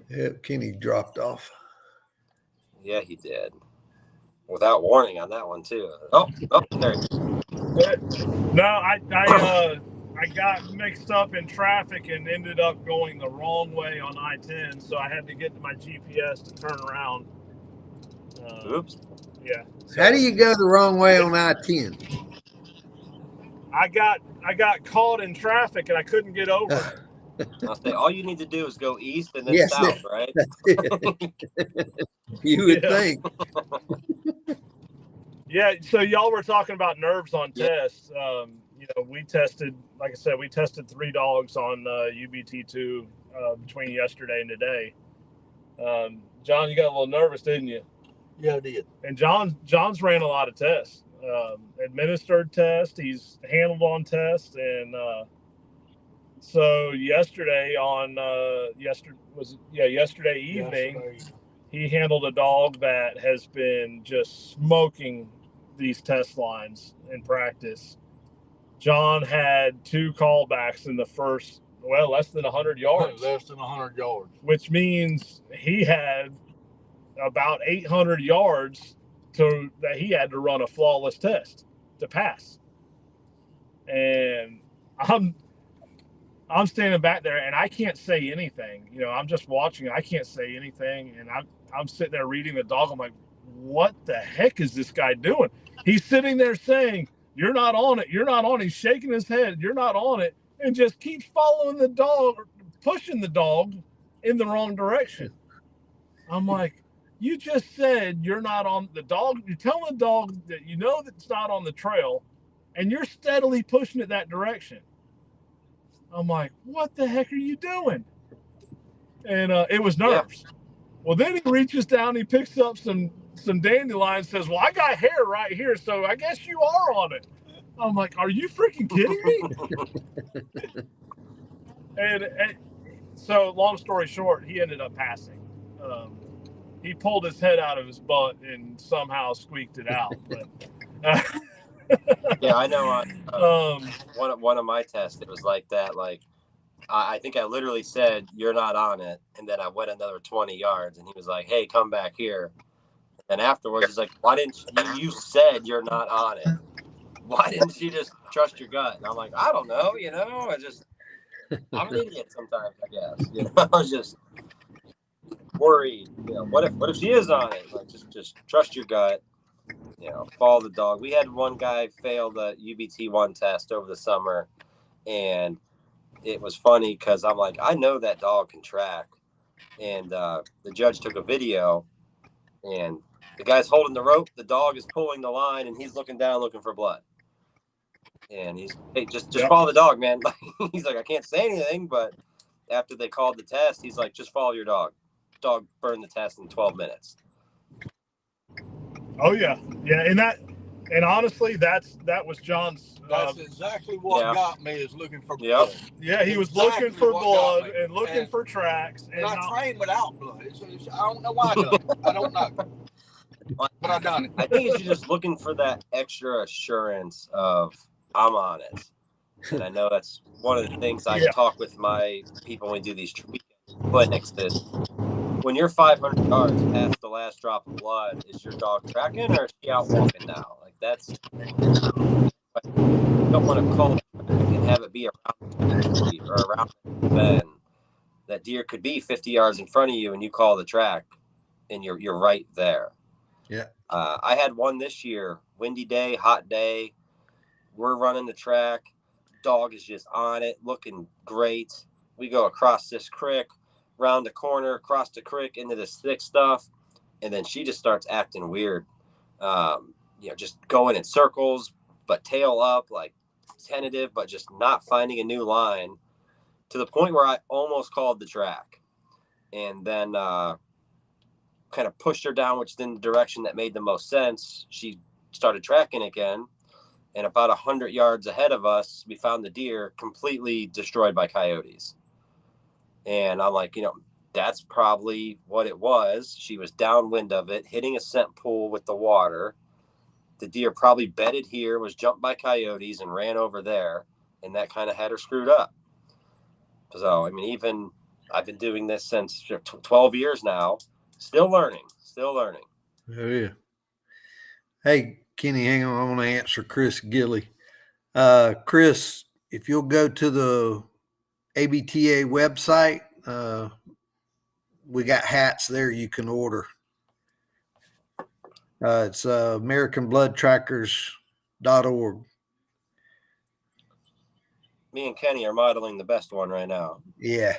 B: Yep, Kenny dropped off.
C: Yeah, he did. Without warning on that one too. Oh, there.
A: No, I got mixed up in traffic and ended up going the wrong way on I-10, so I had to get to my GPS to turn around.
C: Oops.
A: Yeah. So
B: how do you go the wrong way on I-10?
C: Ah.
A: I got caught in traffic and I couldn't get over.
C: I'll say all you need to do is go east and then
B: Yes,
C: south, right?
B: That's it. You would think.
A: Yeah. So y'all were talking about nerves on tests. We tested, like I said, we tested 3 dogs on UBT2 between yesterday and today. John, you got a little nervous, didn't you?
D: Yeah, I did.
A: And John's ran a lot of tests, administered tests. He's handled on tests, and so yesterday evening, he handled a dog that has been just smoking these test lines in practice. John had 2 callbacks in the first, less than 100 yards.
D: Less than 100 yards.
A: Which means he had about 800 yards that he had to run a flawless test to pass. And I'm standing back there and I can't say anything. I'm just watching. I can't say anything. And I'm sitting there reading the dog. I'm like, what the heck is this guy doing? He's sitting there saying, you're not on it. You're not on it. He's shaking his head. You're not on it. And just keeps following the dog, pushing the dog in the wrong direction. I'm like, you just said you're not on the dog. You're telling the dog that you know that it's not on the trail, and you're steadily pushing it that direction. I'm like, what the heck are you doing? And it was nerves. Yeah. Well, then he reaches down, he picks up some dandelions, says, well, I got hair right here, so I guess you are on it. I'm like, are you freaking kidding me? and so long story short, he ended up passing. He pulled his head out of his butt and somehow squeaked it out. But
C: yeah, I know. One of my tests, it was like that. Like, I think I literally said, you're not on it. And then I went another 20 yards and he was like, hey, come back here. And afterwards, he's like, why didn't you said you're not on it? Why didn't you just trust your gut? And I'm like, I don't know. I'm an idiot sometimes, I guess. I was just worried. What if she is on it? Like, just trust your gut. Follow the dog. We had one guy fail the UBT1 test over the summer, and it was funny because I'm like, I know that dog can track. And the judge took a video, and the guy's holding the rope. The dog is pulling the line, and he's looking down looking for blood. And he's, hey, just
A: Yep.
C: follow the dog, man. He's like, I can't say anything, but after they called the test, he's like, just follow your dog. Dog burned the test in 12 minutes.
A: Oh yeah, and honestly, that was John's.
D: That's exactly what
C: yeah.
D: got me, is looking for
C: Yep.
D: blood.
A: Yeah, he was
D: Exactly
A: looking for
D: what
A: blood
D: got me.
A: and looking
D: And-
A: for tracks.
D: And I trained without blood. I don't know why I done it. I don't know. But I done it.
C: I think it's just looking for that extra assurance of I'm on it. And I know that's one of the things I
A: Yeah.
C: talk with my people when we do these weekend clinics is when you're 500 yards past the last drop of blood, is your dog tracking or is she out walking now? Like that's, you don't want to call it and have it be around or around the bend. That deer could be 50 yards in front of you and you call the track and you're right there.
B: Yeah.
C: I had one this year, windy day, hot day. We're running the track. Dog is just on it, looking great. We go across this creek, round the corner, across the creek into this thick stuff. And then she just starts acting weird. Just going in circles, but tail up, like tentative, but just not finding a new line to the point where I almost called the track. And then kind of pushed her down, which is in the direction that made the most sense. She started tracking again, and about 100 yards ahead of us, we found the deer completely destroyed by coyotes. And I'm like, that's probably what it was. She was downwind of it, hitting a scent pool with the water. The deer probably bedded here, was jumped by coyotes and ran over there, and that kind of had her screwed up. So, I mean, even I've been doing this since 12 years now. Still learning.
B: Oh, yeah. Hey, Kenny, hang on. I want to answer Chris Gilly. Chris, if you'll go to the ABTA website, we got hats there you can order. It's AmericanBloodTrackers.org.
C: Me and Kenny are modeling the best one right now.
B: Yeah.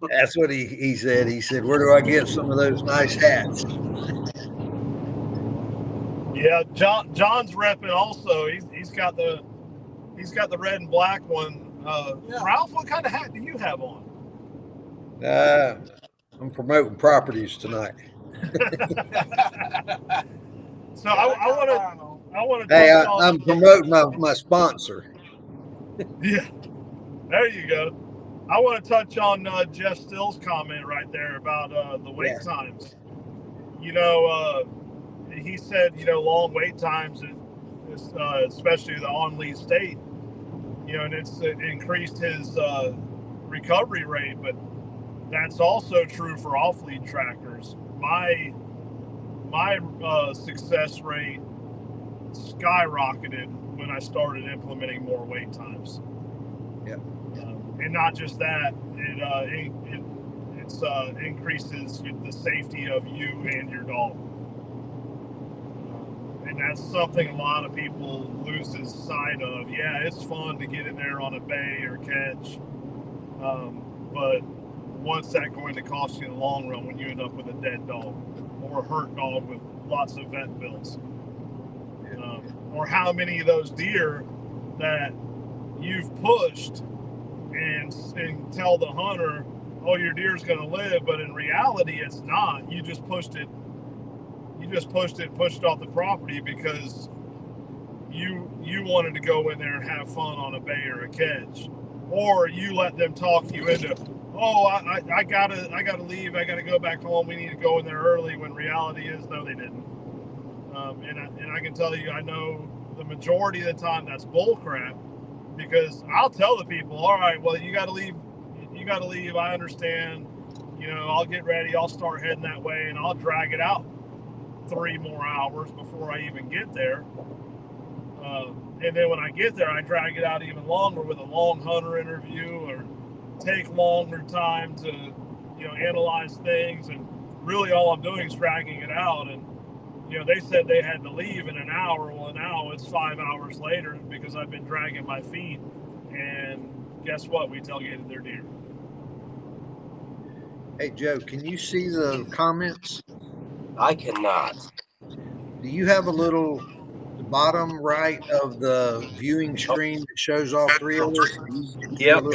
B: That's what he said. He said, where do I get some of those nice hats?
A: Yeah, John's repping also. He's got the red and black one.
D: Yeah.
A: Ralph, what kind of hat do you have on?
B: I'm promoting properties tonight.
A: So I want to.
B: Hey, I'm promoting my sponsor.
A: Yeah, there you go. I want to touch on Jeff Still's comment right there about the wait times. He said, long wait times, especially the on-lead state, and it's increased his recovery rate, but that's also true for off-lead trackers. My success rate skyrocketed when I started implementing more wait times.
B: Yeah.
A: And not just that, it increases the safety of you and your dog. And that's something a lot of people loses sight of. Yeah, it's fun to get in there on a bay or catch, but what's that going to cost you in the long run when you end up with a dead dog or a hurt dog with lots of vet bills? Or how many of those deer that you've pushed and tell the hunter, oh, your deer's going to live, but in reality it's not. You just pushed it off the property because you wanted to go in there and have fun on a bay or a catch, or you let them talk you into, oh, I gotta leave, I gotta go back home, we need to go in there early, when reality is no, they didn't. And I can tell you, I know the majority of the time that's bull crap, because I'll tell the people, all right, well, you gotta leave, I understand, I'll get ready, I'll start heading that way, and I'll drag it out 3 more hours before I even get there. And then when I get there, I drag it out even longer with a long hunter interview, or take longer time to, analyze things. And really all I'm doing is dragging it out. And, they said they had to leave in an hour. Well, now it's 5 hours later because I've been dragging my feet. And guess what? We tailgated their deer.
B: Hey, Joe, can you see the comments?
C: I cannot.
B: Do you have a little bottom right of the viewing screen that shows all three of us.
C: Yep.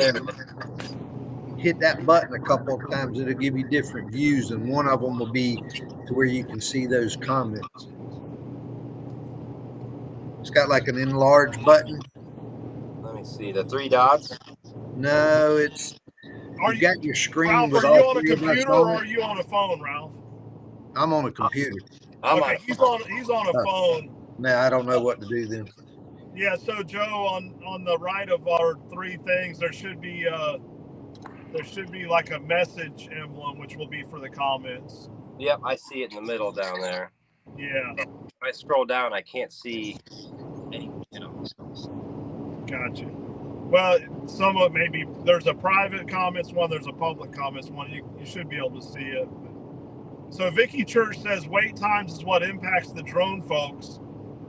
B: Hit that button a couple of times. It'll give you different views, and one of them will be to where you can see those comments. It's got like an enlarge button.
C: Let me see the 3 dots.
B: No, it's you got your screen
A: Ralph,
B: with
A: are you
B: all
A: on a
B: three of us
A: computer or
B: on
A: are
B: it.
A: you on a phone, Ralph?
B: I'm on a computer.
A: Okay, he's on a phone.
B: Now I don't know what to do then.
A: Yeah, so Joe, on the right of our 3 things, there should be like a message emblem, which will be for the comments.
C: Yep, I see it in the middle down there.
A: Yeah.
C: If I scroll down, I can't see any.
A: Gotcha. Well, some of maybe there's a private comments one, there's a public comments one. You should be able to see it. So Vicky Church says wait times is what impacts the drone folks.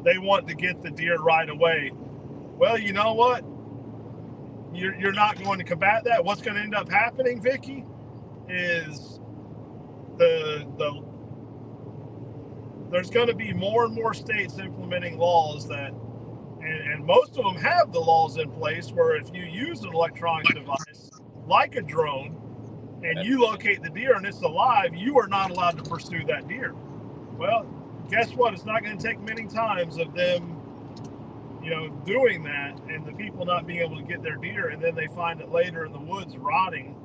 A: They want to get the deer right away. Well, you know what? You're not going to combat that. What's going to end up happening, Vicky, is there's going to be more and more states implementing laws that, and most of them have the laws in place where if you use an electronic device like a drone and you locate the deer and it's alive, you are not allowed to pursue that deer. Well, guess what? It's not going to take many times of them, doing that and the people not being able to get their deer, and then they find it later in the woods rotting.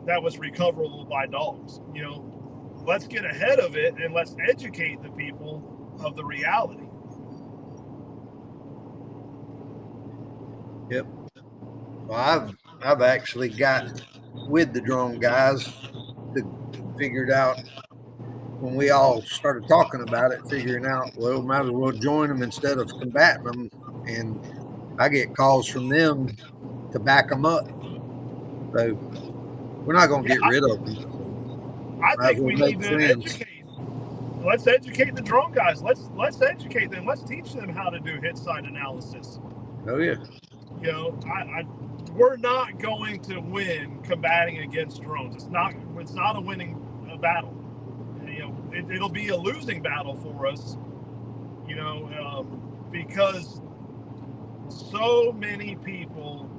A: That was recoverable by dogs. Let's get ahead of it and let's educate the people of the reality.
B: Yep. Well, I've actually got with the drone guys to figured out when we all started talking about it, figuring out, well, might as well join them instead of combating them. And I get calls from them to back them up. So we're not going to get rid of them.
A: I think we need to educate. Let's educate the drone guys. Let's educate them. Let's teach them how to do hit site analysis.
B: Oh yeah.
A: We're not going to win combating against drones. It's not a winning battle. It'll be a losing battle for us. Because so many people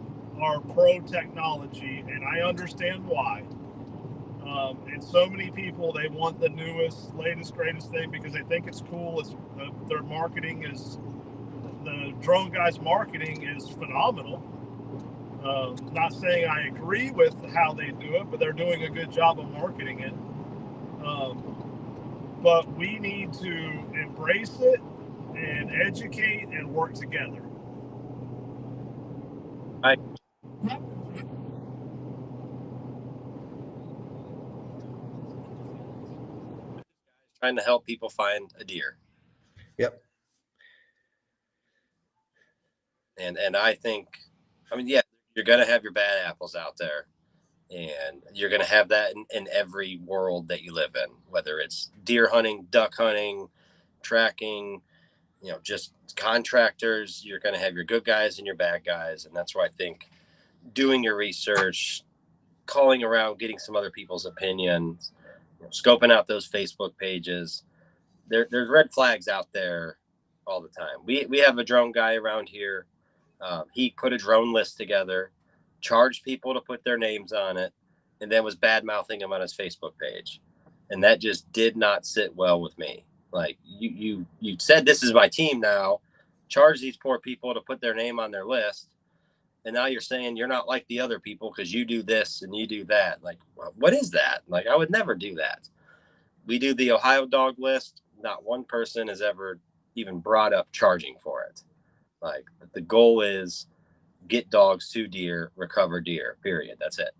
A: are pro technology, and I understand why. And so many people, they want the newest, latest, greatest thing because they think it's cool. Their marketing is, the drone guys' marketing is phenomenal. Not saying I agree with how they do it, but they're doing a good job of marketing it. But we need to embrace it and educate and work together.
C: Trying to help people find a deer.
B: Yep.
C: And I think, yeah, you're going to have your bad apples out there. And you're going to have that in every world that you live in, whether it's deer hunting, duck hunting, tracking, just contractors. You're going to have your good guys and your bad guys. And that's where I think doing your research, calling around, getting some other people's opinions, scoping out those Facebook pages. There's red flags out there all the time. We have a drone guy around here. He put a drone list together, charged people to put their names on it, and then was bad mouthing them on his Facebook page. And that just did not sit well with me. Like you said, this is my team now, charge these poor people to put their name on their list. And now you're saying you're not like the other people because you do this and you do that. Like, what is that? Like, I would never do that. We do the Ohio dog list. Not one person has ever even brought up charging for it. Like, the goal is get dogs to deer, recover deer, period. That's it.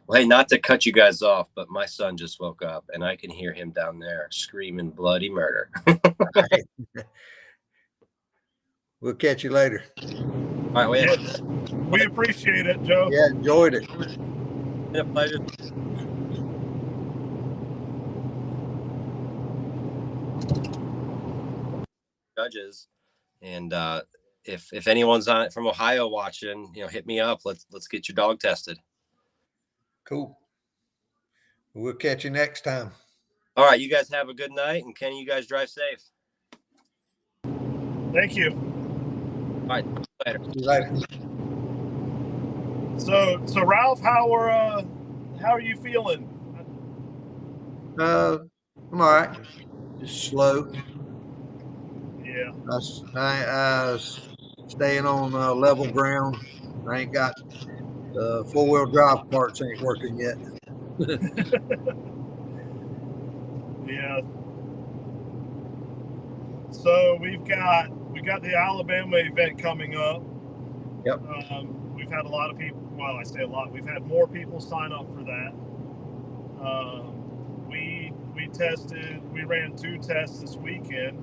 C: Well, hey, not to cut you guys off, but my son just woke up and I can hear him down there screaming bloody murder.
B: We'll catch you later.
C: All right,
A: we appreciate it, Joe.
B: Yeah, enjoyed it.
C: It's been a pleasure. Judges, and if anyone's on it from Ohio watching, hit me up. Let's get your dog tested.
B: Cool. We'll catch you next time.
C: All right, you guys have a good night, and Kenny, you guys drive safe.
A: Thank you.
C: All right, later.
B: See you later.
A: So Ralph, how are you feeling?
B: I'm all right. Just slow.
A: Yeah.
B: I staying on level ground. I ain't got the 4-wheel drive parts ain't working yet.
A: Yeah. So we got the Alabama event coming up.
B: Yep.
A: We've had a lot of people. Well, I say a lot. We've had more people sign up for that. We ran 2 tests this weekend,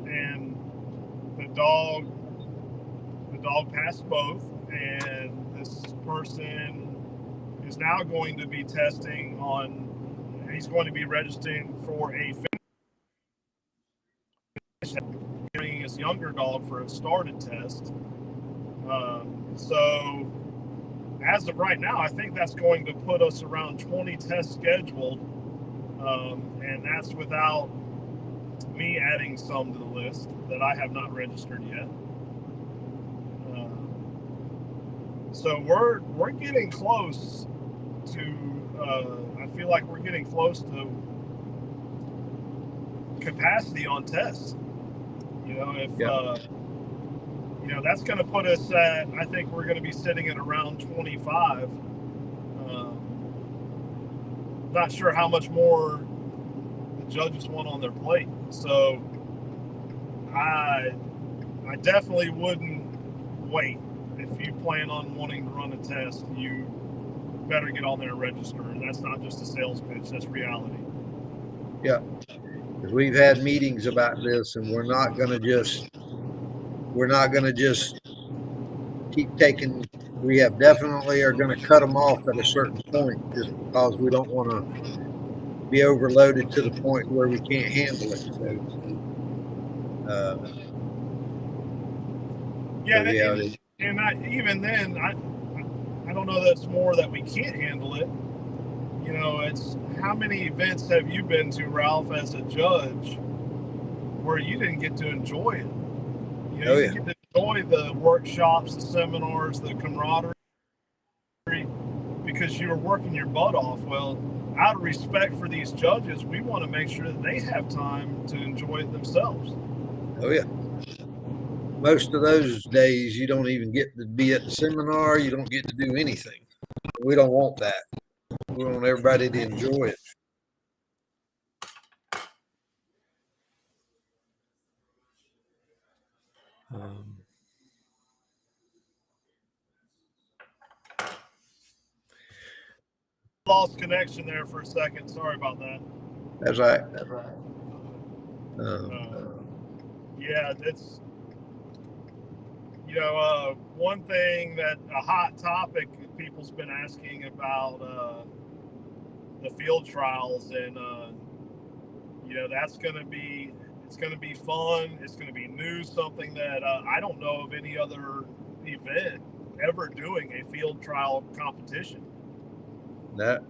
A: and the dog passed both, and this person is now going to be testing on. He's going to be registering for a finish, bringing his younger dog for a started test. So as of right now, I think that's going to put us around 20 tests scheduled, and that's without me adding some to the list that I have not registered yet. So we're getting close to. I feel like we're getting close to capacity on tests. You know, if that's going to put us at. I think we're going to be sitting at around 25. Not sure how much more the judges want on their plate. So I definitely wouldn't wait. If you plan on wanting to run a test, you better get on there and register. And that's not just a sales pitch, that's reality.
B: Yeah. Because we've had meetings about this, and we're not going to just keep taking. We have definitely are going to cut them off at a certain point, just because we don't want to be overloaded to the point where we can't handle it. So,
A: even then, I don't know that's more that we can't handle it. You know, it's how many events have you been to, Ralph, as a judge, where you didn't get to enjoy it? You know, you get to enjoy the workshops, the seminars, the camaraderie, because you were working your butt off. Well, out of respect for these judges, we want to make sure that they have time to enjoy it themselves.
B: Oh yeah. Most of those days, you don't even get to be at the seminar. You don't get to do anything. We don't want that. We want everybody to enjoy it.
A: Lost connection there for a second. Sorry about that.
B: That's right.
A: Yeah, it's one thing that a hot topic people's been asking about the field trials, and that's going to be fun. It's going to be new, something that I don't know of any other event ever doing a field trial competition. And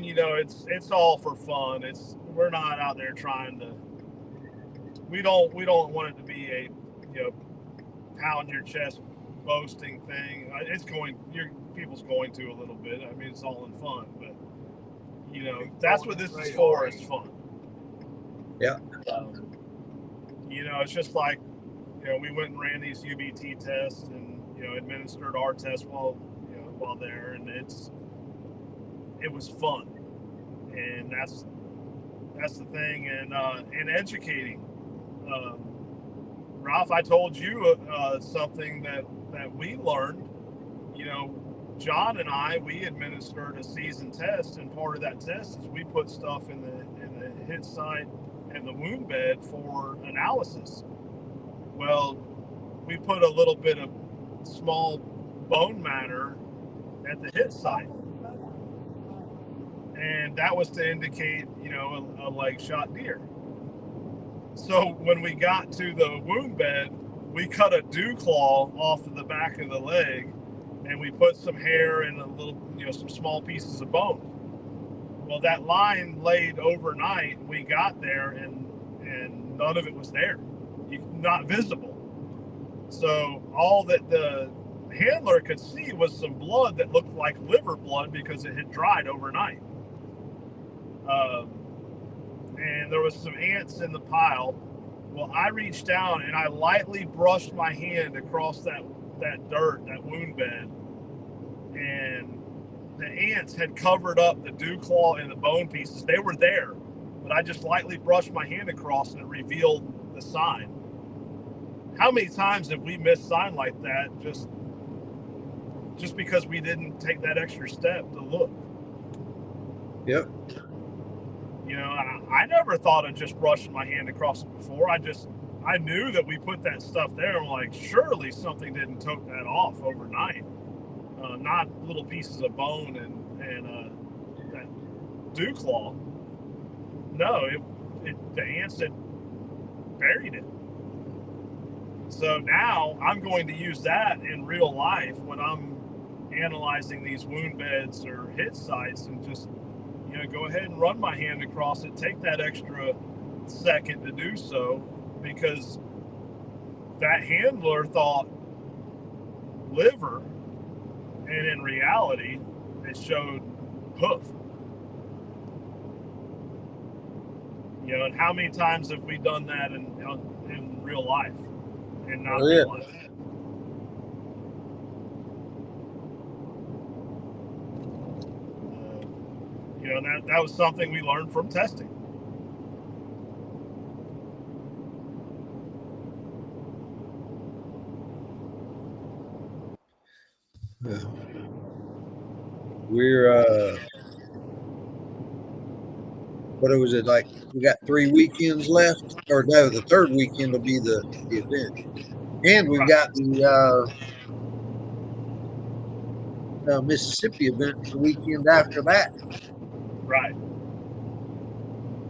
A: it's all for fun. We're not out there trying to. We don't want it to be a pound your chest boasting thing. People's going to a little bit. I mean, it's all in fun, but that's what this is for. It's fun.
B: Yeah.
A: It's just like we went and ran these UBT tests and administered our test while there, and it was fun, and that's the thing, and educating. Ralph, I told you something that we learned. John and we administered a season test, and part of that test is we put stuff in the hit site and the wound bed for analysis. Well, we put a little bit of small bone matter at the hit site, and that was to indicate a leg shot deer. So when we got to the wound bed, we cut a dew claw off of the back of the leg and we put some hair and a little, some small pieces of bone. Well, that line laid overnight. We got there, and none of it was there, not visible. So all that the handler could see was some blood that looked like liver blood because it had dried overnight. And there was some ants in the pile. Well, I reached down and I lightly brushed my hand across that dirt, that wound bed, and the ants had covered up the dew claw and the bone pieces. They were there, but I just lightly brushed my hand across and it revealed the sign. How many times have we missed sign like that just because we didn't take that extra step to look?
B: Yep.
A: I never thought of just brushing my hand across it before. I knew that we put that stuff there. I'm like, surely something didn't took that off overnight. Not little pieces of bone and that dew claw. No, the ants had buried it. So now I'm going to use that in real life when I'm analyzing these wound beds or hit sites, and just go ahead and run my hand across it, take that extra second to do so, because that handler thought liver, and in reality it showed hoof. And how many times have we done that in real life and not realize it? That was something we learned from testing.
B: Yeah. We're what was it like? We got 3 weekends left, or no? The third weekend will be the event, and we've got the Mississippi event the weekend after that.
A: Right.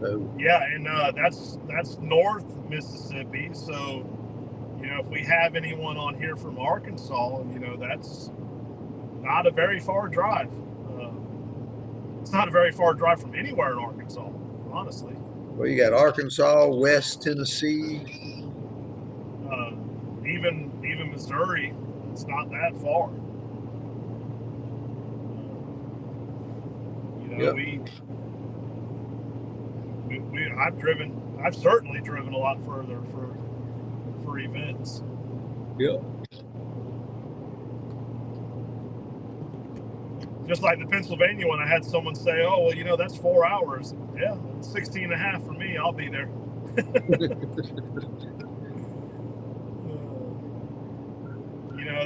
B: So,
A: yeah, and that's North Mississippi. So, if we have anyone on here from Arkansas, that's not a very far drive. It's not a very far drive from anywhere in Arkansas, honestly.
B: Well, you got Arkansas, West Tennessee,
A: even Missouri. It's not that far.
B: Yep.
A: I've certainly driven a lot further for events.
B: Yeah.
A: Just like the Pennsylvania one, I had someone say, "Oh, well, that's 4 hours." Yeah, 16 and a half for me. I'll be there.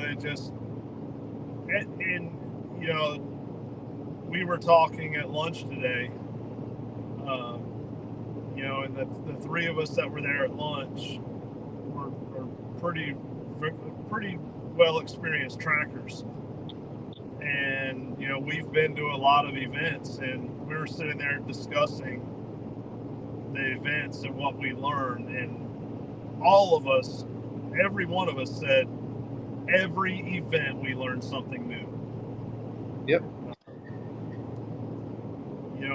A: They just, and we were talking at lunch today, and the three of us that were there at lunch were pretty well experienced trackers. And, we've been to a lot of events, and we were sitting there discussing the events and what we learned. And all of us, every one of us said, every event we learned something new.
B: Yep.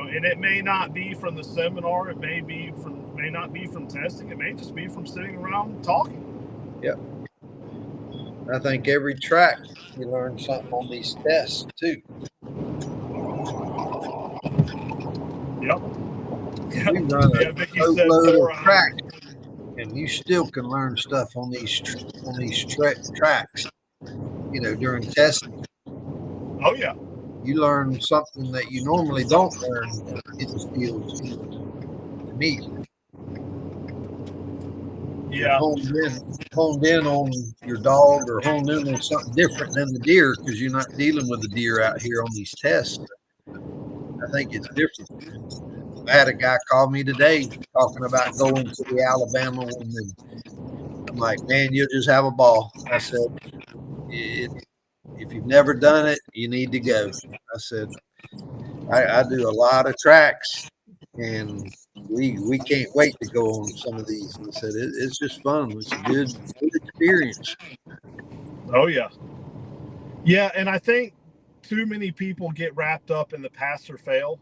A: And it may not be from the seminar, it may not be from testing, it may just be from sitting around talking.
B: Yep. I think every track you learn something on these tests too.
A: Yep.
B: We run a boatload of track, and you still can learn stuff on these tracks. During testing.
A: Oh yeah.
B: You learn something that you normally don't learn in the field to meet.
A: Yeah.
B: Honed in on your dog, or honed in on something different than the deer, because you're not dealing with the deer out here on these tests. I think it's different. I had a guy call me today talking about going to the Alabama one, and I'm like, man, you'll just have a ball. I said, if you've never done it, you need to go. I said, I do a lot of tracks, and we can't wait to go on some of these. I said, it's just fun. It's a good experience.
A: Oh yeah. Yeah, and I think too many people get wrapped up in the pass or fail.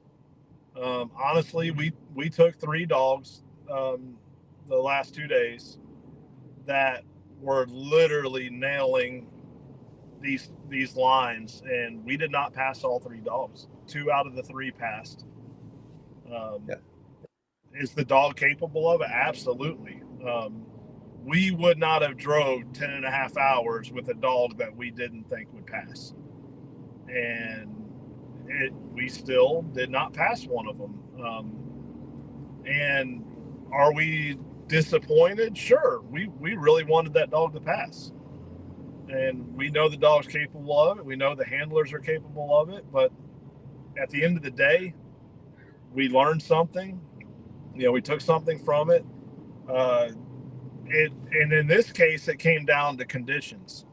A: Honestly, we took 3 dogs the last 2 days that were literally nailing these lines, and we did not pass all 3 dogs. 2 out of the 3 passed.
B: Yeah.
A: Is the dog capable of it? Absolutely. We would not have drove 10 and a half hours with a dog that we didn't think would pass. And we still did not pass one of them. And are we disappointed? Sure. We really wanted that dog to pass. And we know the dog's capable of it. We know the handlers are capable of it. But at the end of the day, we learned something. We took something from it. And in this case, it came down to conditions,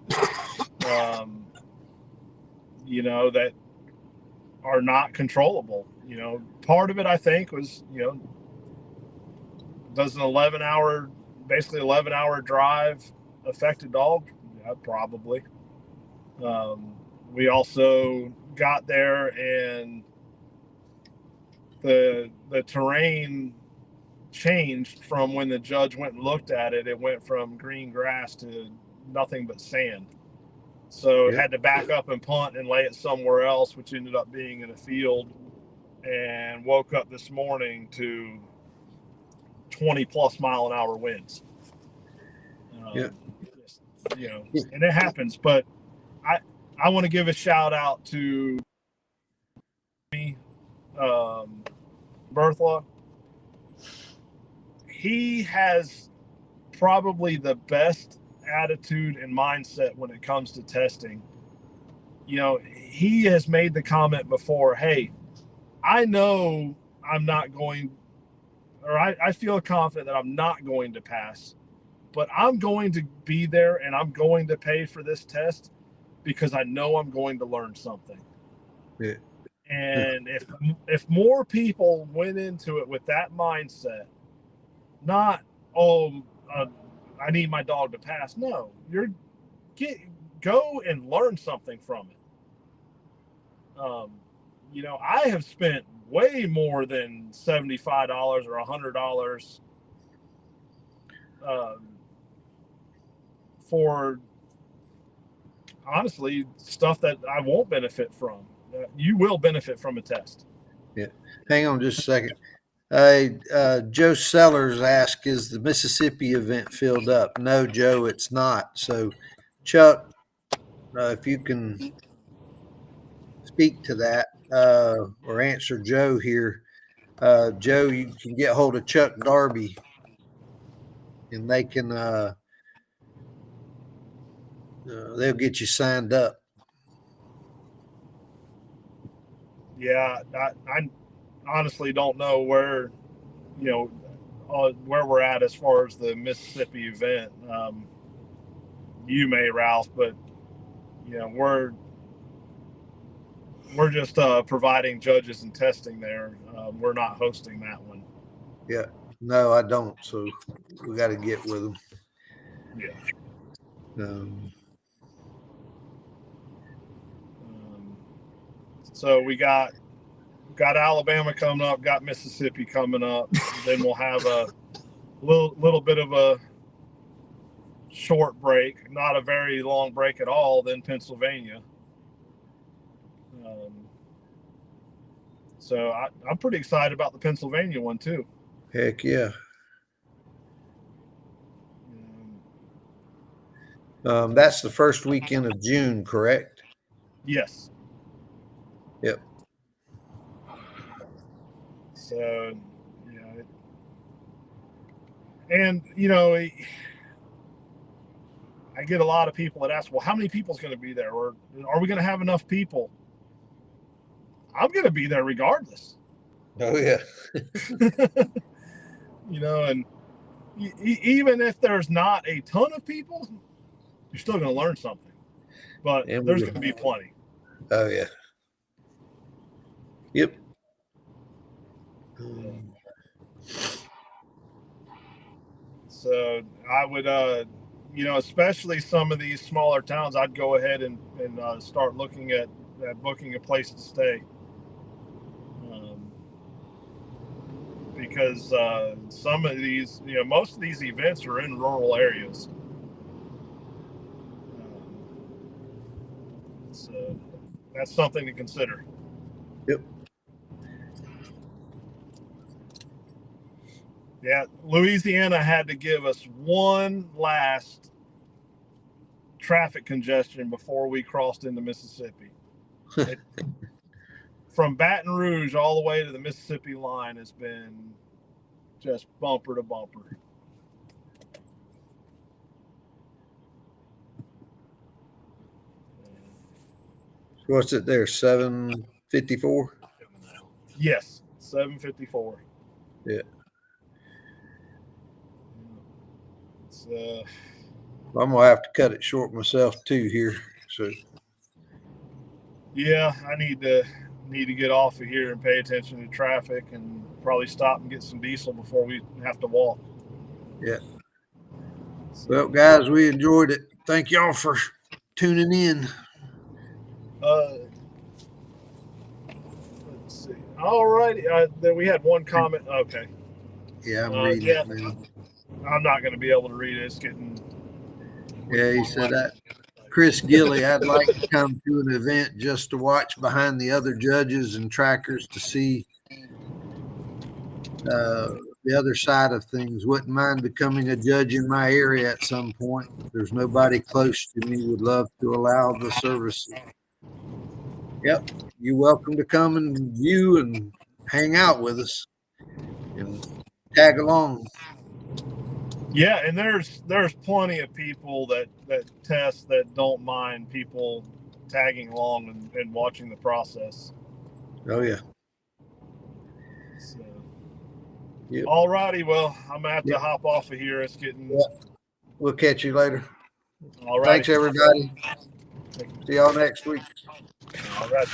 A: that are not controllable. Part of it, I think, was, does an 11-hour drive affect a dog? Yeah, probably. We also got there, and the terrain changed from when the judge went and looked at it. It went from green grass to nothing but sand. So it had to back up and punt and lay it somewhere else, which ended up being in a field, and woke up this morning to 20 plus mile an hour winds. And it happens, but I want to give a shout out to Berthla. He has probably the best attitude and mindset when it comes to testing. He has made the comment before, hey, I know I'm not going, or I feel confident that I'm not going to pass, but I'm going to be there and I'm going to pay for this test because I know I'm going to learn something.
B: Yeah.
A: And if more people went into it with that mindset, not, I need my dog to pass. No, go and learn something from it. I have spent way more than $75 or $100 for, honestly, stuff that I won't benefit from. You will benefit from a test.
B: Yeah. Hang on just a second. Joe Sellers asked, is the Mississippi event filled up? No, Joe, it's not. So, Chuck, if you can speak to that or answer Joe here. Joe, you can get hold of Chuck Darby, and they can they'll get you signed up.
A: Yeah, I honestly don't know where we're at as far as the Mississippi event. You may, Ralph, but we're just providing judges and testing there. We're not hosting that one.
B: Yeah, no, I don't. So we got to get with them.
A: Yeah. So we got Alabama coming up, got Mississippi coming up. Then we'll have a little bit of a short break, not a very long break at all. Then Pennsylvania. So I'm pretty excited about the Pennsylvania one too.
B: Heck yeah. That's the first weekend of June, correct?
A: Yes.
B: Yep.
A: So, and I get a lot of people that ask, well, how many people's going to be there? Or are we going to have enough people? I'm going to be there regardless.
B: Oh, yeah.
A: And even if there's not a ton of people, you're still going to learn something. But there's going to be plenty.
B: Oh, yeah. Yep.
A: So I would you know, especially some of these smaller towns, I'd go ahead and start looking at booking a place to stay. Because some of these, you know, most of these events are in rural areas. So that's something to consider.
B: Yep.
A: Yeah, Louisiana had to give us one last traffic congestion before we crossed into Mississippi. From Baton Rouge all the way to the Mississippi line has been just bumper to bumper.
B: What's it there? 754?
A: Yes, 754.
B: Yeah.
A: It's,
B: I'm gonna have to cut it short myself too here. So
A: yeah, I need to get off of here and pay attention to traffic and probably stop and get some diesel before we have to walk.
B: yeah. Well, guys, we enjoyed it. Thank y'all for tuning in.
A: Let's see. All righty. Then we had one comment. Okay.
B: Yeah, I'm reading
A: yeah.
B: it now.
A: I'm not going to be able to read it. It's getting.
B: Yeah, he said that. Chris Gilly, I'd like to come to an event just to watch behind the other judges and trackers to see the other side of things. Wouldn't mind becoming a judge in my area at some point. There's nobody close to me. Would love to allow the service. Yep. You're welcome to come and view and hang out with us and tag along.
A: Yeah, and there's plenty of people that test that don't mind people tagging along and watching the process.
B: Oh yeah.
A: So,
B: yep.
A: All righty. Well, I'm gonna have to hop off of here. It's getting.
B: Yep. We'll catch you later.
A: All right.
B: Thanks, everybody. See y'all next week.
A: All right.